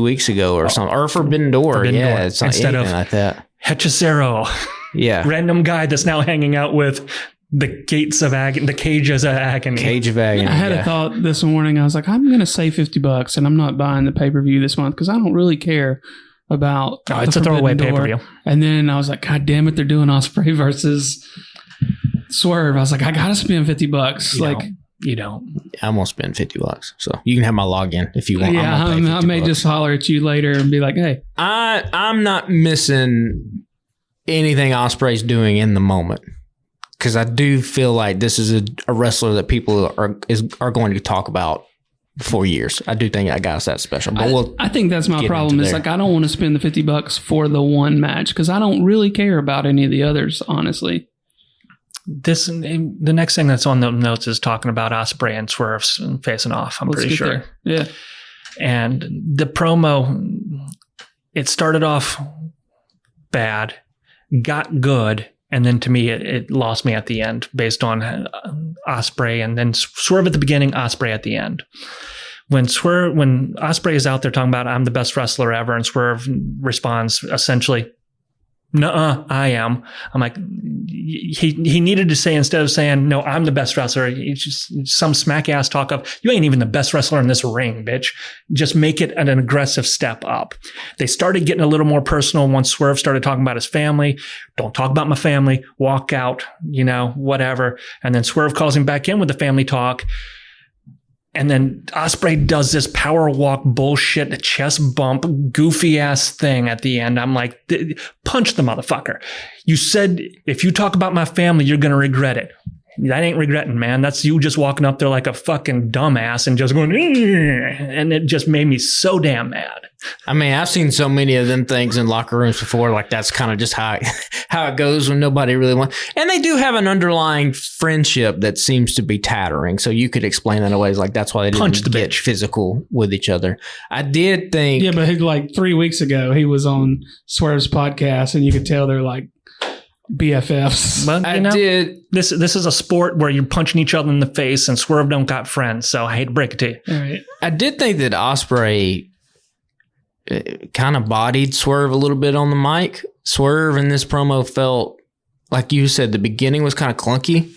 weeks ago or something. Or Forbidden Door. Yeah, it's not instead of like that. Hechicero. Yeah. Random guy that's now hanging out with the gates of agony, the cages of agony. Cage of agony. I had a thought this morning. I was like, I'm going to save $50 and I'm not buying the pay-per-view this month because I don't really care about it's a throwaway pay-per-view. And then I was like, God damn it, they're doing Ospreay versus Swerve. I was like, I got to spend $50. You don't. I'm gonna spend $50. So you can have my login if you want. Yeah, I may just holler at you later and be like, "Hey, I'm not missing anything Ospreay's doing in the moment, because I do feel like this is a wrestler that people are going to talk about for years. I do think that guy's that special. But I think that's my problem. Is like I don't want to spend the $50 for the one match because I don't really care about any of the others, honestly. The next thing that's on the notes is talking about Ospreay and Swerve facing off. I'm pretty sure. There. Yeah. And the promo, it started off bad, got good, and then to me it lost me at the end based on Ospreay, and then Swerve at the beginning, Ospreay at the end. When Ospreay is out there talking about I'm the best wrestler ever, and Swerve responds essentially, "Nuh-uh, I am." I'm like, he needed to say, instead of saying, "No, I'm the best wrestler," it's just some smack ass talk of, "You ain't even the best wrestler in this ring, bitch." Just make it an aggressive step up. They started getting a little more personal once Swerve started talking about his family. "Don't talk about my family, walk out," whatever. And then Swerve calls him back in with the family talk. And then Ospreay does this power walk bullshit, chest bump, goofy ass thing at the end. I'm like, punch the motherfucker. You said, if you talk about my family, you're going to regret it. That ain't regretting, man. That's you just walking up there like a fucking dumbass and just going, and it just made me so damn mad. I mean, I've seen so many of them things in locker rooms before. Like, that's kind of just how it goes when nobody really wants. And they do have an underlying friendship that seems to be tattering. So you could explain that in ways like that's why they didn't get physical with each other. I did think. Yeah, but like 3 weeks ago, he was on Swerve's podcast, and you could tell they're like BFFs. But I did. This is a sport where you're punching each other in the face, and Swerve don't got friends. So I hate to break it to you. All right. I did think that Ospreay kind of bodied Swerve a little bit on the mic. Swerve in this promo felt, like you said, the beginning was kind of clunky.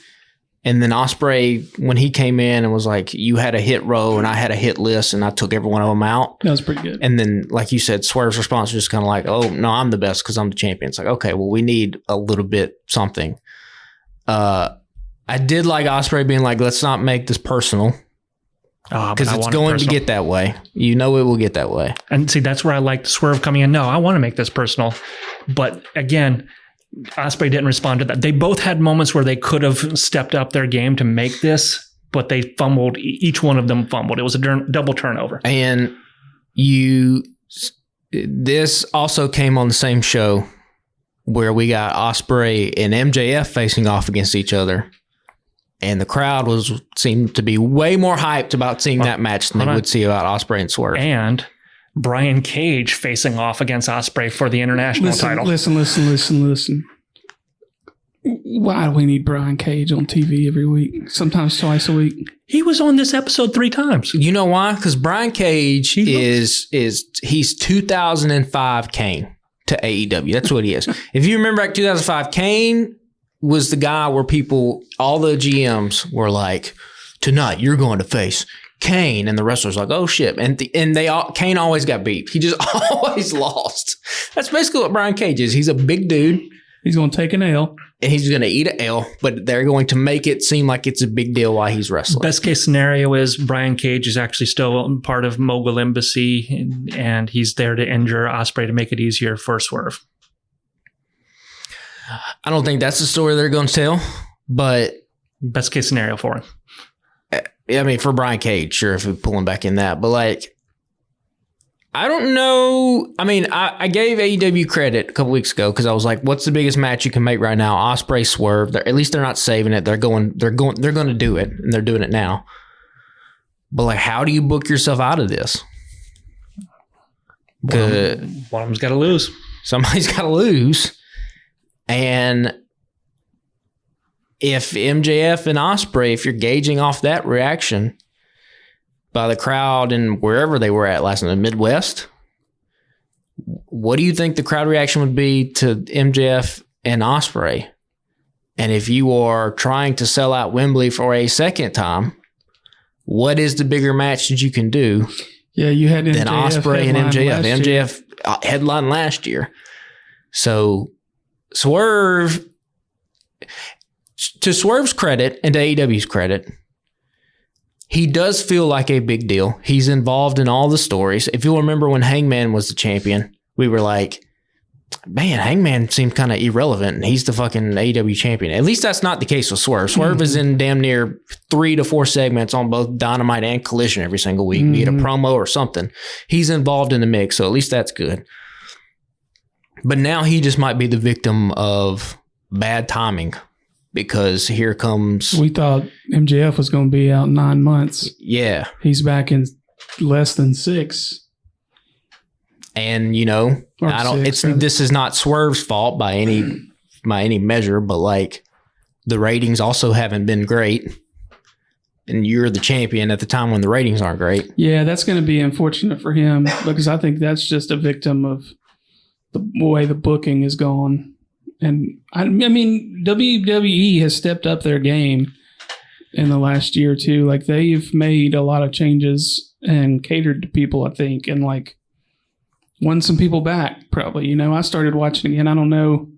And then Ospreay, when he came in and was like, "You had a hit row and I had a hit list and I took every one of them out." That was pretty good. And then, like you said, Swerve's response was just kind of like, "Oh, no, I'm the best because I'm the champion." It's like, okay, well, we need a little bit something. I did like Ospreay being like, "Let's not make this personal." Because it's going to get that way. It will get that way. And see, that's where I like Swerve coming in. No, I want to make this personal. But again, Ospreay didn't respond to that. They both had moments where they could have stepped up their game to make this, but they fumbled. Each one of them fumbled. It was a double turnover. And this also came on the same show where we got Ospreay and MJF facing off against each other. And the crowd seemed to be way more hyped about seeing that match than they would see about Ospreay and Swerve. And Brian Cage facing off against Ospreay for the international title. Listen. Why do we need Brian Cage on TV every week? Sometimes twice a week. He was on this episode 3 times. You know why? Because Brian Cage he's 2005 Kane to AEW. That's what he is. If you remember back 2005, Kane was the guy where all the GMs were like, "Tonight you're going to face Kane," and the wrestlers like, "Oh shit!" And Kane always got beat. He just always lost. That's basically what Brian Cage is. He's a big dude. He's going to take an L. And he's going to eat an L, but they're going to make it seem like it's a big deal while he's wrestling. Best case scenario is Brian Cage is actually still part of Mogul Embassy, and he's there to injure Ospreay to make it easier for Swerve. I don't think that's the story they're going to tell, but best case scenario for him. I mean, for Brian Cage, sure, if we pull him back in that, but like, I don't know. I mean, I gave AEW credit a couple weeks ago because I was like, "What's the biggest match you can make right now?" Ospreay Swerve. At least they're not saving it. They're going to do it, and they're doing it now. But like, how do you book yourself out of this? One of them's got to lose. Somebody's got to lose. And if MJF and Ospreay, if you're gauging off that reaction by the crowd and wherever they were at last night, the Midwest, what do you think the crowd reaction would be to MJF and Ospreay? And if you are trying to sell out Wembley for a second time, what is the bigger match that you can do? Yeah, you had MJF than Ospreay and MJF. MJF headlined last year. So Swerve, to Swerve's credit and to AEW's credit, he does feel like a big deal. He's involved in all the stories. If you'll remember when Hangman was the champion, we were like, man, Hangman seemed kind of irrelevant, and he's the fucking AEW champion. At least that's not the case with Swerve. Swerve is in damn near 3 to 4 segments on both Dynamite and Collision every single week, be it a promo or something. He's involved in the mix, so at least that's good. But now he just might be the victim of bad timing, because here comes... We thought MJF was going to be out 9 months. Yeah. He's back in less than 6. And, you know, this is not Swerve's fault by any measure, but like the ratings also haven't been great. And you're the champion at the time when the ratings aren't great. Yeah, that's going to be unfortunate for him, because I think that's just a victim of the way the booking is going. And I mean, WWE has stepped up their game in the last year or two. Like, they've made a lot of changes and catered to people, I think, and like won some people back, probably. You know, I started watching again. I don't know.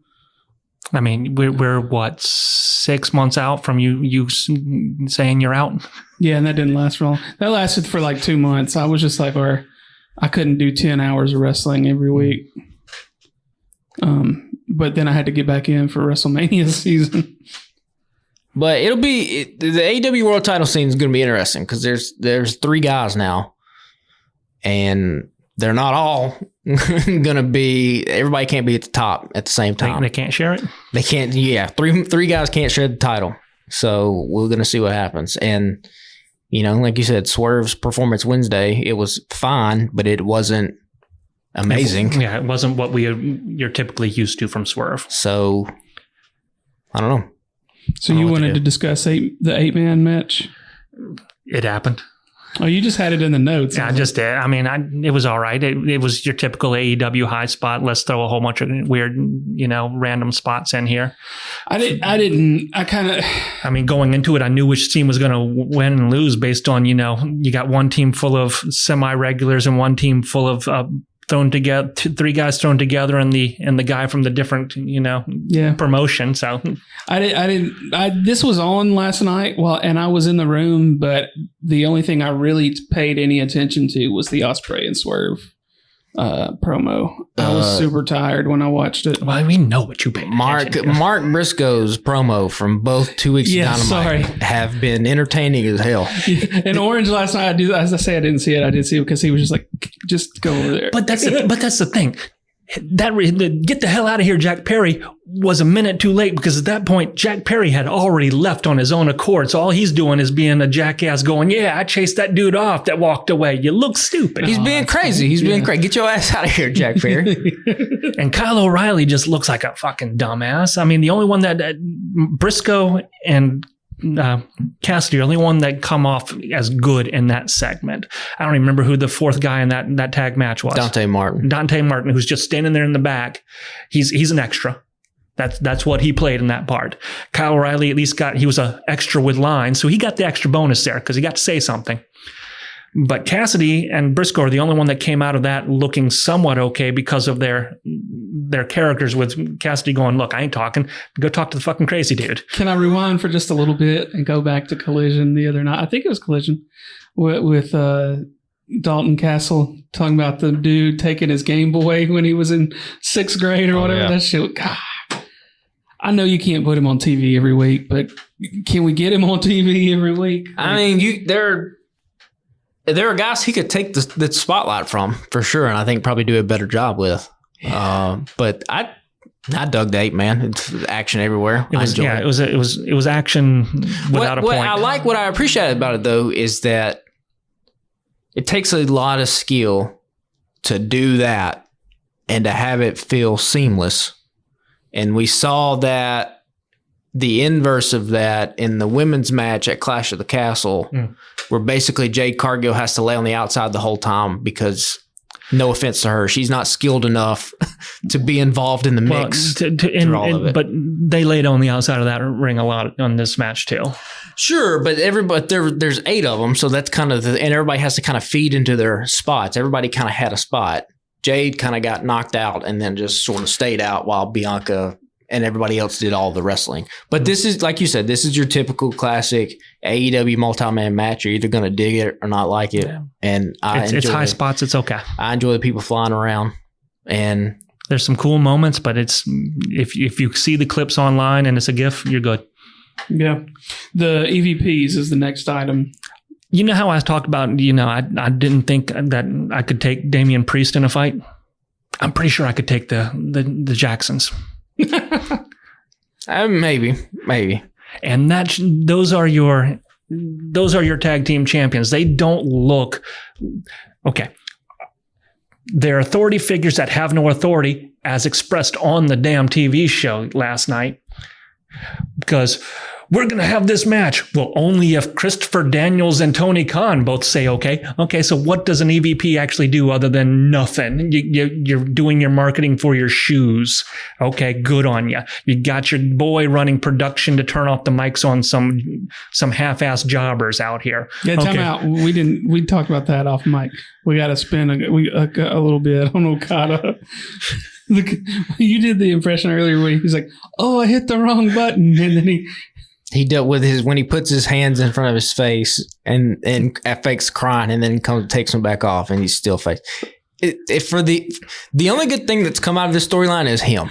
I mean, we're what, 6 months out from you saying you're out? Yeah, and that didn't last for long. That lasted for like 2 months. I was just like, or I couldn't do 10 hours of wrestling every week. But then I had to get back in for WrestleMania season. But the AEW World Title scene is going to be interesting, because there's 3 guys now, and they're not all going to be. Everybody can't be at the top at the same time. They can't share it. They can't. Yeah, three guys can't share the title. So we're going to see what happens. And you know, like you said, Swerve's performance Wednesday, it was fine, but it wasn't amazing. Yeah, it wasn't what you're typically used to from Swerve. So I don't know. So you wanted to discuss the 8-man match? It happened. Oh, you just had it in the notes. Yeah, I just did. I mean, it was all right. It was your typical AEW high spot. Let's throw a whole bunch of weird, random spots in here. I mean, going into it, I knew which team was going to win and lose based on, you got one team full of semi-regulars and one team full of thrown together, 3 guys thrown together, and the guy from the different, promotion. So this was on last night, and I was in the room, but the only thing I really paid any attention to was the Ospreay and Swerve promo. I was super tired when I watched it. Well, we know what you paid attention to. Mark Briscoe's promo from both 2 weeks of Dynamite have been entertaining as hell. Yeah. And Orange last night, as I say, I didn't see it. I did see it because he was just like, just go over there. But that's the thing. Get the hell out of here, Jack Perry was a minute too late, because at that point, Jack Perry had already left on his own accord. So all he's doing is being a jackass going, yeah, I chased that dude off that walked away. You look stupid. He's being crazy. He's being crazy. Get your ass out of here, Jack Perry. And Kyle O'Reilly just looks like a fucking dumbass. I mean, the only one that Briscoe and Cassidy are the only one that come off as good in that segment. I don't even remember who the 4th guy in that tag match was. Dante Martin, who's just standing there in the back. He's an extra. That's what he played in that part. Kyle O'Reilly at least he was an extra with lines, so he got the extra bonus there because he got to say something. But Cassidy and Briscoe are the only one that came out of that looking somewhat okay because of their characters, with Cassidy going, look, I ain't talking. Go talk to the fucking crazy dude. Can I rewind for just a little bit and go back to Collision the other night? I think it was Collision with Dalton Castle talking about the dude taking his Game Boy when he was in 6th grade or whatever. Yeah. That shit. God, I know you can't put him on TV every week, but can we get him on TV every week? I mean, there are guys he could take the spotlight from, for sure, and I think probably do a better job with. But I dug the 8-man. It's action everywhere. It was action without a point. What I appreciate about it, though, is that it takes a lot of skill to do that and to have it feel seamless. And we saw that the inverse of that in the women's match at Clash of the Castle, where basically Jade Cargill has to lay on the outside the whole time because, no offense to her, she's not skilled enough to be involved in the mix. But they laid on the outside of that ring a lot on this match too. Sure, but there's 8 of them, so that's kind of and everybody has to kind of feed into their spots. Everybody kind of had a spot. Jade kind of got knocked out and then just sort of stayed out while Bianca and everybody else did all the wrestling. But this is, like you said, this is your typical classic AEW multi-man match. You're either going to dig it or not like it. Yeah. And it's high spots. It's okay. I enjoy the people flying around, and there's some cool moments, but it's if you see the clips online and it's a GIF, you're good. Yeah. The EVPs is the next item. You know how I talked about, I didn't think that I could take Damian Priest in a fight? I'm pretty sure I could take the Jacksons. Maybe. And those are your tag team champions. They don't look okay. They're authority figures that have no authority, as expressed on the damn TV show last night. Because we're going to have this match. Well, only if Christopher Daniels and Tony Khan both say okay. Okay, so what does an EVP actually do other than nothing? You're doing your marketing for your shoes. Okay, good on you. You got your boy running production to turn off the mics on some half-ass jobbers out here. Yeah, time out. We talked about that off mic. We got to spin a little bit on Okada. Look, you did the impression earlier where he's like, "Oh, I hit the wrong button," and then he dealt with when he puts his hands in front of his face and fakes crying, and then takes them back off, and he's still face. The only good thing that's come out of this storyline is him.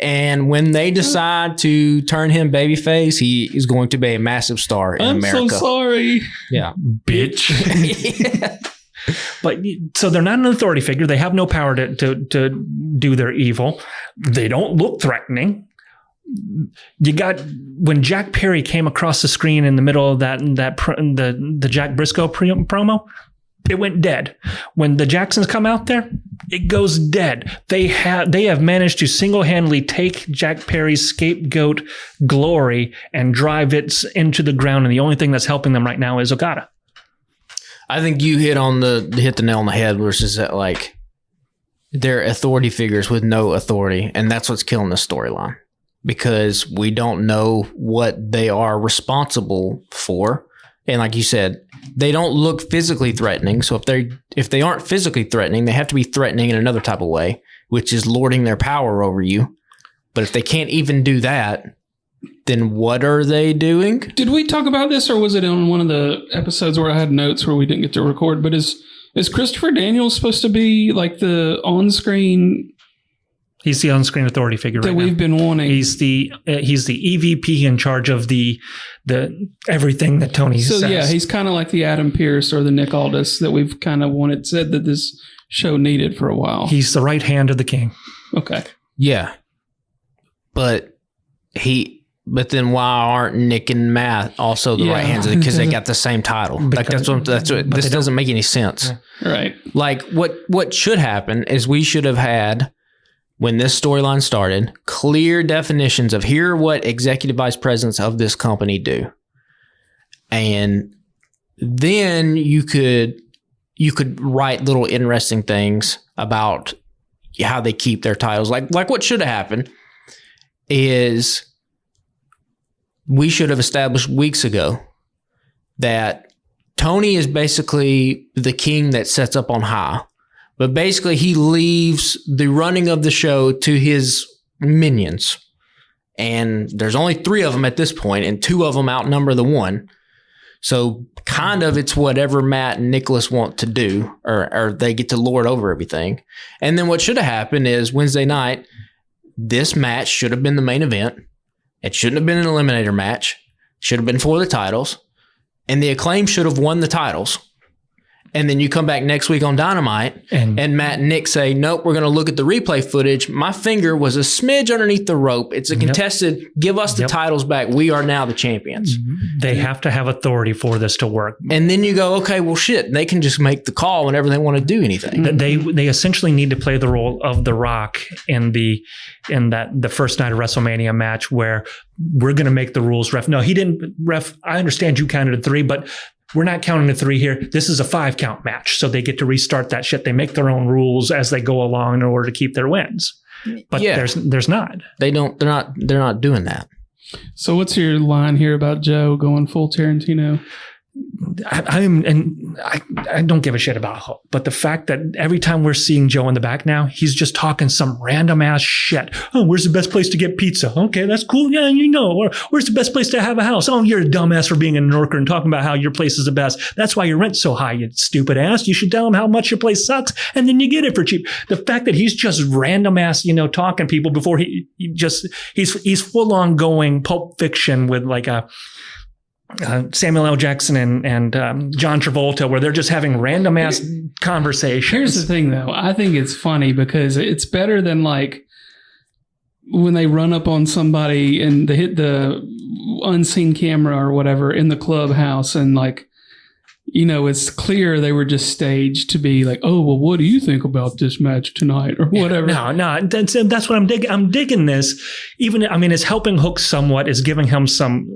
And when they decide to turn him babyface, he is going to be a massive star in America. I'm so sorry. Yeah, bitch. Yeah. But so they're not an authority figure. They have no power to do their evil. They don't look threatening. You got when Jack Perry came across the screen in the middle of the Jack Briscoe promo, it went dead. When the Jacksons come out there, it goes dead. They have managed to single-handedly take Jack Perry's scapegoat glory and drive it into the ground. And the only thing that's helping them right now is Okada. I think you hit the nail on the head, versus that, like, they're authority figures with no authority, and that's what's killing the storyline, because we don't know what they are responsible for. And like you said, they don't look physically threatening. So if they aren't physically threatening, they have to be threatening in another type of way, which is lording their power over you. But if they can't even do that, then what are they doing? Did we talk about this, or was it on one of the episodes where I had notes where we didn't get to record? But is Christopher Daniels supposed to be like the on-screen? He's the on-screen authority figure that we've been wanting. He's the EVP in charge of the everything that Tony says. So yeah, he's kind of like the Adam Pearce or the Nick Aldis that we've kind of said that this show needed for a while. He's the right hand of the king. Okay. Yeah, but then why aren't Nick and Matt also the right hands of it? Because they got the same title. That's what this doesn't make any sense. Yeah. Right. Like what should happen is we should have had, when this storyline started, clear definitions of here are what executive vice presidents of this company do. And then you could write little interesting things about how they keep their titles. Like what should have happened is we should have established weeks ago that Tony is basically the king that sets up on high. But basically, he leaves the running of the show to his minions. And there's only 3 of them at this point, and 2 of them outnumber the 1. So kind of it's whatever Matt and Nicholas want to do, or they get to lord over everything. And then what should have happened is Wednesday night, this match should have been the main event. It shouldn't have been an eliminator match. It should have been for the titles. And the Acclaim should have won the titles. And then you come back next week on Dynamite, and Matt and Nick say, nope, we're going to look at the replay footage. My finger was a smidge underneath the rope. It's a contested. Give us the titles back. We are now the champions. They have to have authority for this to work. And then you go, okay, well, shit. They can just make the call whenever they want to do anything. They essentially need to play the role of The Rock in the first night of WrestleMania match, where we're going to make the rules. Ref, no, he didn't. Ref, I understand you counted 3, but we're not counting to 3 here. This is a 5-count match. So they get to restart that shit. They make their own rules as they go along in order to keep their wins. But there's not. They're not doing that. So what's your line here about Joe going full Tarantino? I don't give a shit about Hulk, but the fact that every time we're seeing Joe in the back now, he's just talking some random ass shit. Oh, where's the best place to get pizza? Okay, that's cool. Yeah, you know. Or where's the best place to have a house? Oh, you're a dumbass for being a New Yorker and talking about how your place is the best. That's why your rent's so high, you stupid ass. You should tell him how much your place sucks, and then you get it for cheap. The fact that he's just random ass, talking to people before he's full on going Pulp Fiction with like a Samuel L. Jackson and John Travolta, where they're just having random ass conversations. Here's the thing, though. I think it's funny because it's better than like when they run up on somebody and they hit the unseen camera or whatever in the clubhouse, and like, it's clear they were just staged to be like, oh, well, what do you think about this match tonight or whatever? No, that's what I'm digging. I'm digging this. Even, it's helping Hook somewhat, is giving him some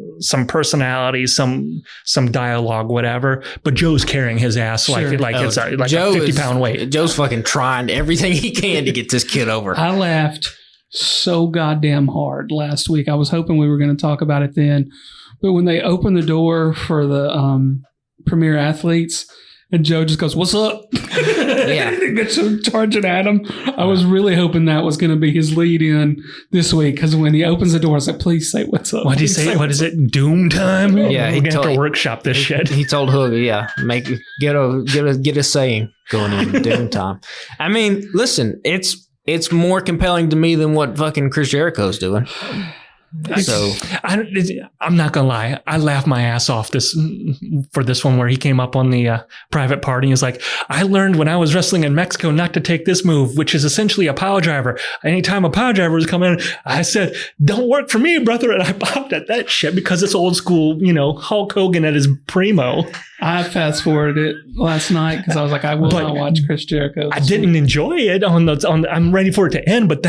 personality, some dialogue, whatever. But Joe's carrying his ass like it's like a 50-pound weight. Joe's fucking trying everything he can to get this kid over. I laughed so goddamn hard last week. I was hoping we were going to talk about it then. But when they opened the door for the Premier Athletes, and Joe just goes, "What's up?" Yeah, gets charging at him. I was really hoping that was going to be his lead in this week, because when he opens the door, I was like, "Please say what's up." What did he say? What is it? Doom time? Yeah, we're gonna have to workshop this shit. He told Hook, get a saying going in Doom time. I mean, listen, it's more compelling to me than what fucking Chris Jericho's doing. So I'm not gonna lie, I laughed my ass off for this one where he came up on the private party. He was like, I learned when I was wrestling in Mexico not to take this move, which is essentially a power driver. Anytime a power driver was coming in, I said, don't work for me, brother. And I popped at that shit because it's old school, Hulk Hogan at his primo. I fast forwarded it last night because I was like, I will not watch Chris Jericho. I didn't enjoy it I'm ready for it to end, but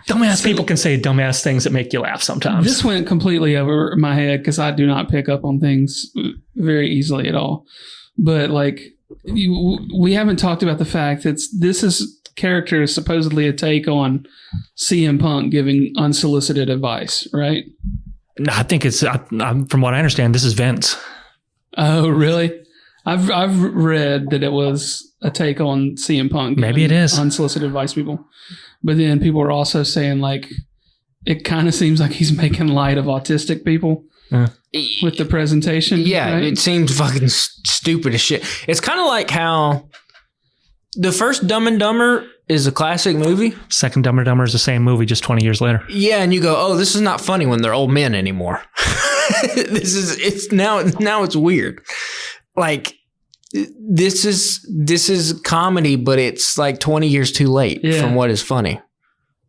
dumbass people can say dumbass things that make you laugh sometimes. This went completely over my head because I do not pick up on things very easily at all. But like, we haven't talked about the fact that this character is supposedly a take on CM Punk giving unsolicited advice, right? No, I think it's from what I understand, this is Vince. Oh, really? I've read that it was a take on CM Punk. Maybe it is unsolicited advice, people. But then people are also saying, like, it kind of seems like he's making light of autistic people with the presentation. Yeah, right? It seems fucking stupid as shit. It's kind of like how the first Dumb and Dumber is a classic movie. Second Dumb and Dumber is the same movie, just 20 years later. Yeah, and you go, oh, this is not funny when they're old men anymore. Now it's weird. Like, this is comedy, but it's like 20 years too late from what is funny.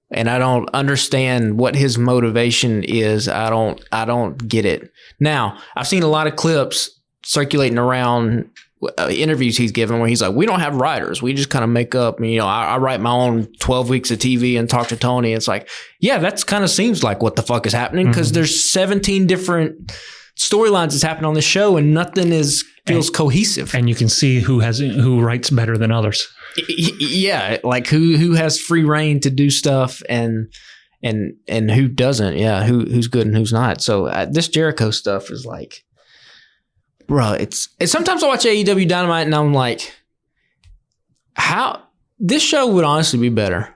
And I don't understand what his motivation is. I don't get it. Now, I've seen a lot of clips circulating around interviews he's given where he's like, we don't have writers. We just kind of make up. I write my own 12 weeks of TV and talk to Tony. It's like, yeah, that's kind of seems like what the fuck is happening, because there's 17 different storylines that's happened on the show and nothing feels cohesive. And you can see who writes better than others. Yeah, like who has free reign to do stuff and who doesn't. Yeah, who's good and who's not. So this Jericho stuff is like, bro, it's sometimes I watch AEW Dynamite and I'm like, how this show would honestly be better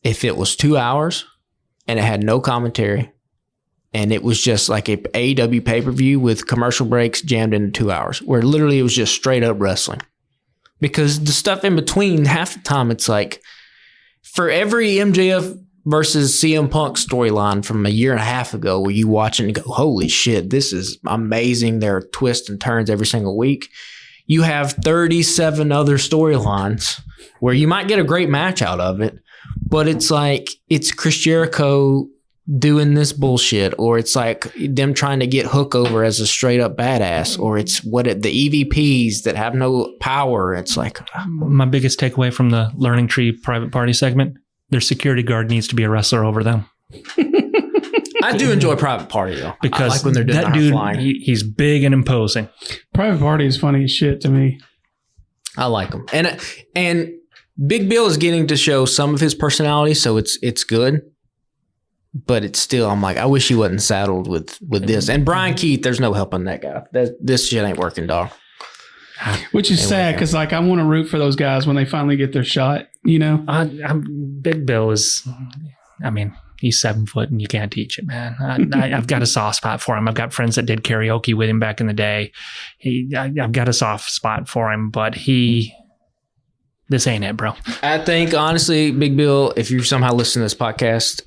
if it was 2 hours and it had no commentary. And it was just like a AEW pay-per-view with commercial breaks jammed into 2 hours, where literally it was just straight up wrestling. Because the stuff in between, half the time, it's like, for every MJF versus CM Punk storyline from a year and a half ago, where you watch it and go, holy shit, this is amazing. There are twists and turns every single week. You have 37 other storylines where you might get a great match out of it, but it's like, it's Chris Jericho doing this bullshit, or it's like them trying to get Hook over as a straight up badass, or it's the EVPs that have no power. It's like, my biggest takeaway from the Learning Tree private party segment, their security guard needs to be a wrestler over them. I do enjoy private party though, because I like when they're doing that dude, he's big and imposing. Private party is funny as shit to me. I like him, and Big Bill is getting to show some of his personality, so it's good. but it's still, I'm like, I wish he wasn't saddled with this. And Brian Keith, there's no helping that guy. This shit ain't working, dog. Which is sad because, like, I want to root for those guys when they finally get their shot, you know? Big Bill is, I mean, he's 7 foot and you can't teach it, man. I've got a soft spot for him. I've got friends that did karaoke with him back in the day. I've got a soft spot for him, but this ain't it, bro. I think, honestly, Big Bill, if you somehow listen to this podcast,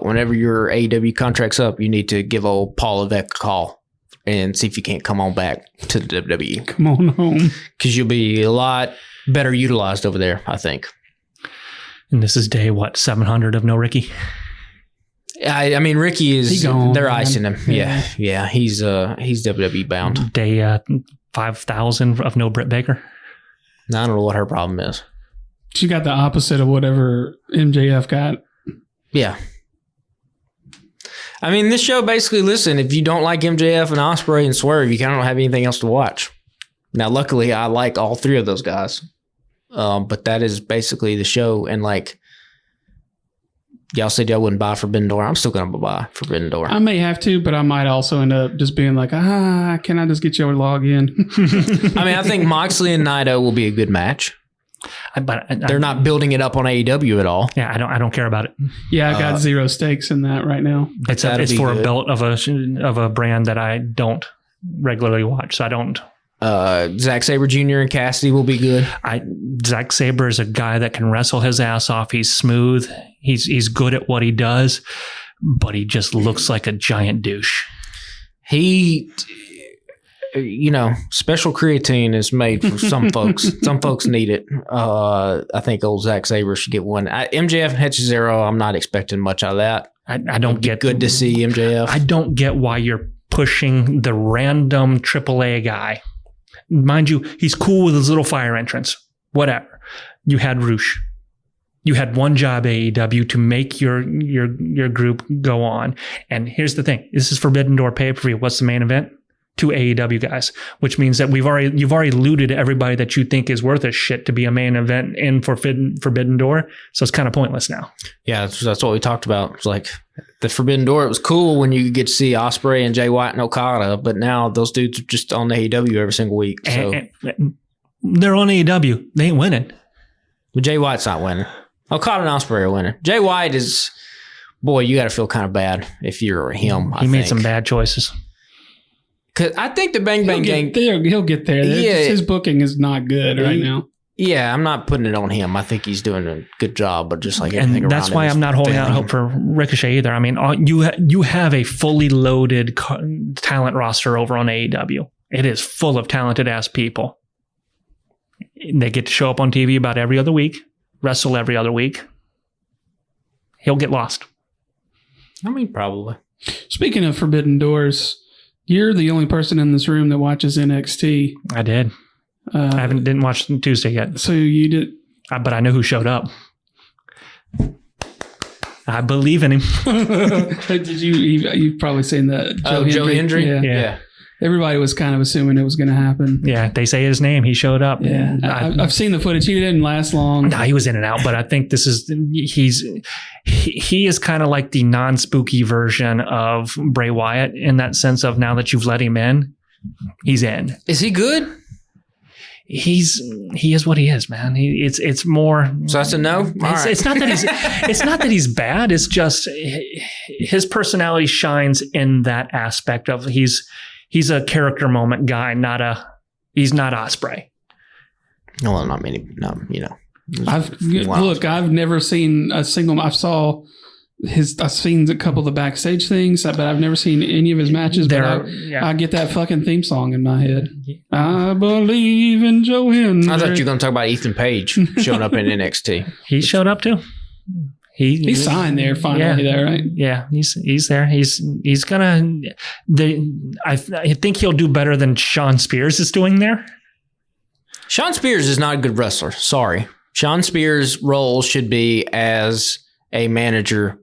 whenever your AEW contract's up, you need to give old Paul Levesque a call and see if you can't come on back to the WWE. Come on home. Because you'll be a lot better utilized over there, I think. And this is day, 700 of no Ricky? I mean, Ricky is, gone, they're man. icing him. Yeah. He's WWE bound. Day 5,000 of no Britt Baker? I don't know what her problem is. She got the opposite of whatever MJF got. Yeah. I mean, this show basically, listen, if you don't like MJF and Ospreay and Swerve, you kind of don't have anything else to watch. Now, luckily, I like all three of those guys. But that is basically the show. And like, y'all said y'all wouldn't buy Forbidden Door. I'm still going to buy Forbidden Door. I may have to, but I might also end up just being like, can I just get you to log in? I mean, I think Moxley and Naito will be a good match. But They're not building it up on AEW at all. Yeah, I don't care about it. Yeah, I got zero stakes in that right now. It's for a belt of a brand that I don't regularly watch, so I don't. Zack Sabre Jr. and Cassidy will be good. Zack Sabre is a guy that can wrestle his ass off. He's smooth. He's good at what he does, but he just looks like a giant douche. Special creatine is made for some folks. Some folks need it. I think old Zack Sabre should get one. MJF and Hechizero, I'm not expecting much out of that. I don't get. Good to see MJF. I don't get why you're pushing the random AAA guy. Mind you, he's cool with his little fire entrance. Whatever. You had Roosh. You had one job, AEW, to make your group go on. And here's the thing: this is Forbidden Door pay-per-view. What's the main event? 2 AEW guys, which means that you've already looted everybody that you think is worth a shit to be a main event in Forbidden Door. So it's kind of pointless now. Yeah, that's what we talked about. It's like the Forbidden Door. It was cool when you could get to see Ospreay and Jay White and Okada, but now those dudes are just on AEW every single week. So and they're on AEW. They ain't winning. But Jay White's not winning. Okada and Ospreay are winning. Jay White is, boy, you got to feel kind of bad if you're him. He made some bad choices. Cause I think the Bang Bang Gang... He'll get there. Yeah, his booking is not good right now. Yeah, I'm not putting it on him. I think he's doing a good job, but just like everything and that's why I'm not holding out hope for Ricochet either. I mean, you have a fully loaded talent roster over on AEW. It is full of talented ass people. They get to show up on TV about every other week, wrestle every other week. He'll get lost. I mean, probably. Speaking of Forbidden Doors, you're the only person in this room that watches NXT. I did. I didn't watch Tuesday yet. So you did, but I know who showed up. I believe in him. Did you've probably seen that? Joe Hendry? Yeah. Everybody was kind of assuming it was going to happen. Yeah, they say his name. He showed up. Yeah, I've seen the footage. He didn't last long. No, he was in and out. But I think he is kind of like the non-spooky version of Bray Wyatt in that sense of now that you've let him in, he's in. Is he good? He is what he is, man. It's more. So that's a no. It's not that he's bad. It's just his personality shines in that aspect of he's a character moment guy, he's not Ospreay. Well, not many. No, you know. I've never seen a single. I've seen a couple of the backstage things, but I've never seen any of his matches. I get that fucking theme song in my head. I believe in Joe Hendry. I thought you were going to talk about Ethan Page showing up in NXT. He showed up too. He signed there finally, there, right? Yeah, he's there. He's gonna. I think he'll do better than Sean Spears is doing there. Sean Spears is not a good wrestler. Sorry, Sean Spears' role should be as a manager.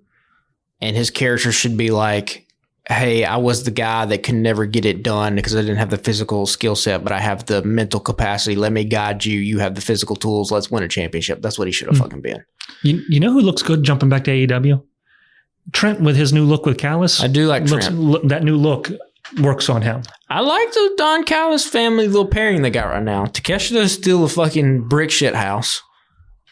And his character should be like, hey, I was the guy that could never get it done because I didn't have the physical skill set, but I have the mental capacity. Let me guide you. You have the physical tools. Let's win a championship. That's what he should have fucking been. You know who looks good jumping back to AEW? Trent with his new look with Callis. I do like Trent. That new look works on him. I like the Don Callis family little pairing they got right now. Takeshita is still a fucking brick shit house.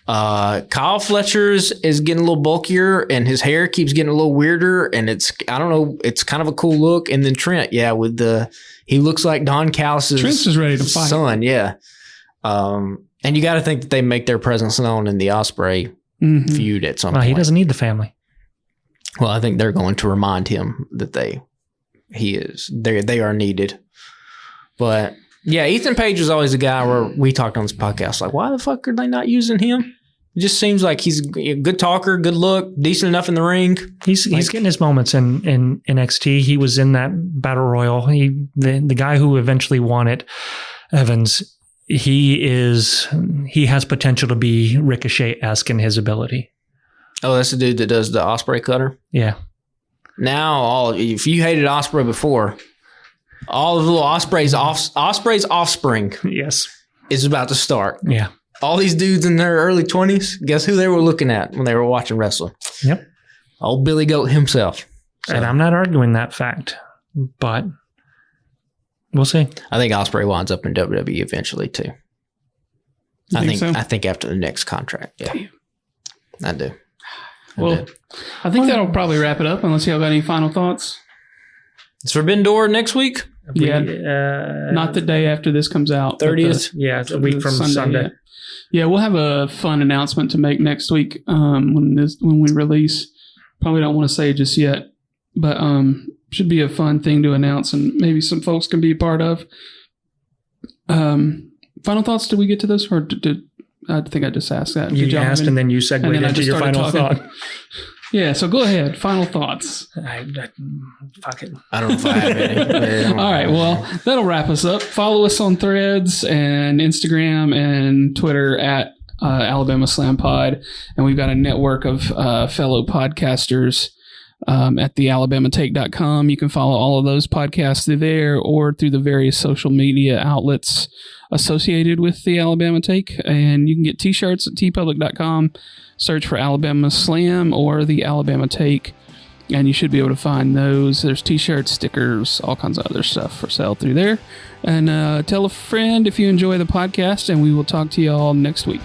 Kyle Fletcher's is getting a little bulkier and his hair keeps getting a little weirder, and it's kind of a cool look. And then Trent, he looks like Don Callis's Trent's is ready to fight. son, yeah. And you got to think that they make their presence known in the Ospreay feud at some point. He doesn't need the family. Well, I think they're going to remind him that they are needed. But yeah, Ethan Page is always a guy where we talked on this podcast, like, why the fuck are they not using him? It just seems like he's a good talker, good look, decent enough in the ring. He's getting his moments in NXT. He was in that Battle Royal. The guy who eventually won it, Evans, he has potential to be Ricochet-esque in his ability. Oh, that's the dude that does the Ospreay cutter? Yeah. Now, if you hated Ospreay before, all of the little Ospreay's offspring is about to start. Yeah. All these dudes in their early 20s, guess who they were looking at when they were watching wrestling? Yep. Old Billy Goat himself. So, and I'm not arguing that fact, but we'll see. I think Ospreay winds up in WWE eventually too. I think after the next contract. Yeah. Damn. I do. I think that'll probably wrap it up unless y'all got any final thoughts. It's Forbidden Door next week? Yeah. Not the day after this comes out. 30th? Yeah, a week from Sunday. Yeah, we'll have a fun announcement to make next week when we release. Probably don't want to say it just yet, but should be a fun thing to announce and maybe some folks can be a part of. Final thoughts? Did we get to this, or did I think I just asked that? You asked and then you segued into your final thought. Yeah, so go ahead. Final thoughts. Fuck it. I don't know if I have any. All right, well, that'll wrap us up. Follow us on Threads and Instagram and Twitter at Alabama Slam Pod. And we've got a network of fellow podcasters at the alabamatake.com. You can follow all of those podcasts through there or through the various social media outlets associated with the Alabama Take. And you can get t-shirts at tpublic.com. Search for Alabama Slam or the Alabama Take, and you should be able to find those. There's t-shirts, stickers, all kinds of other stuff for sale through there. And tell a friend if you enjoy the podcast, and we will talk to you all next week.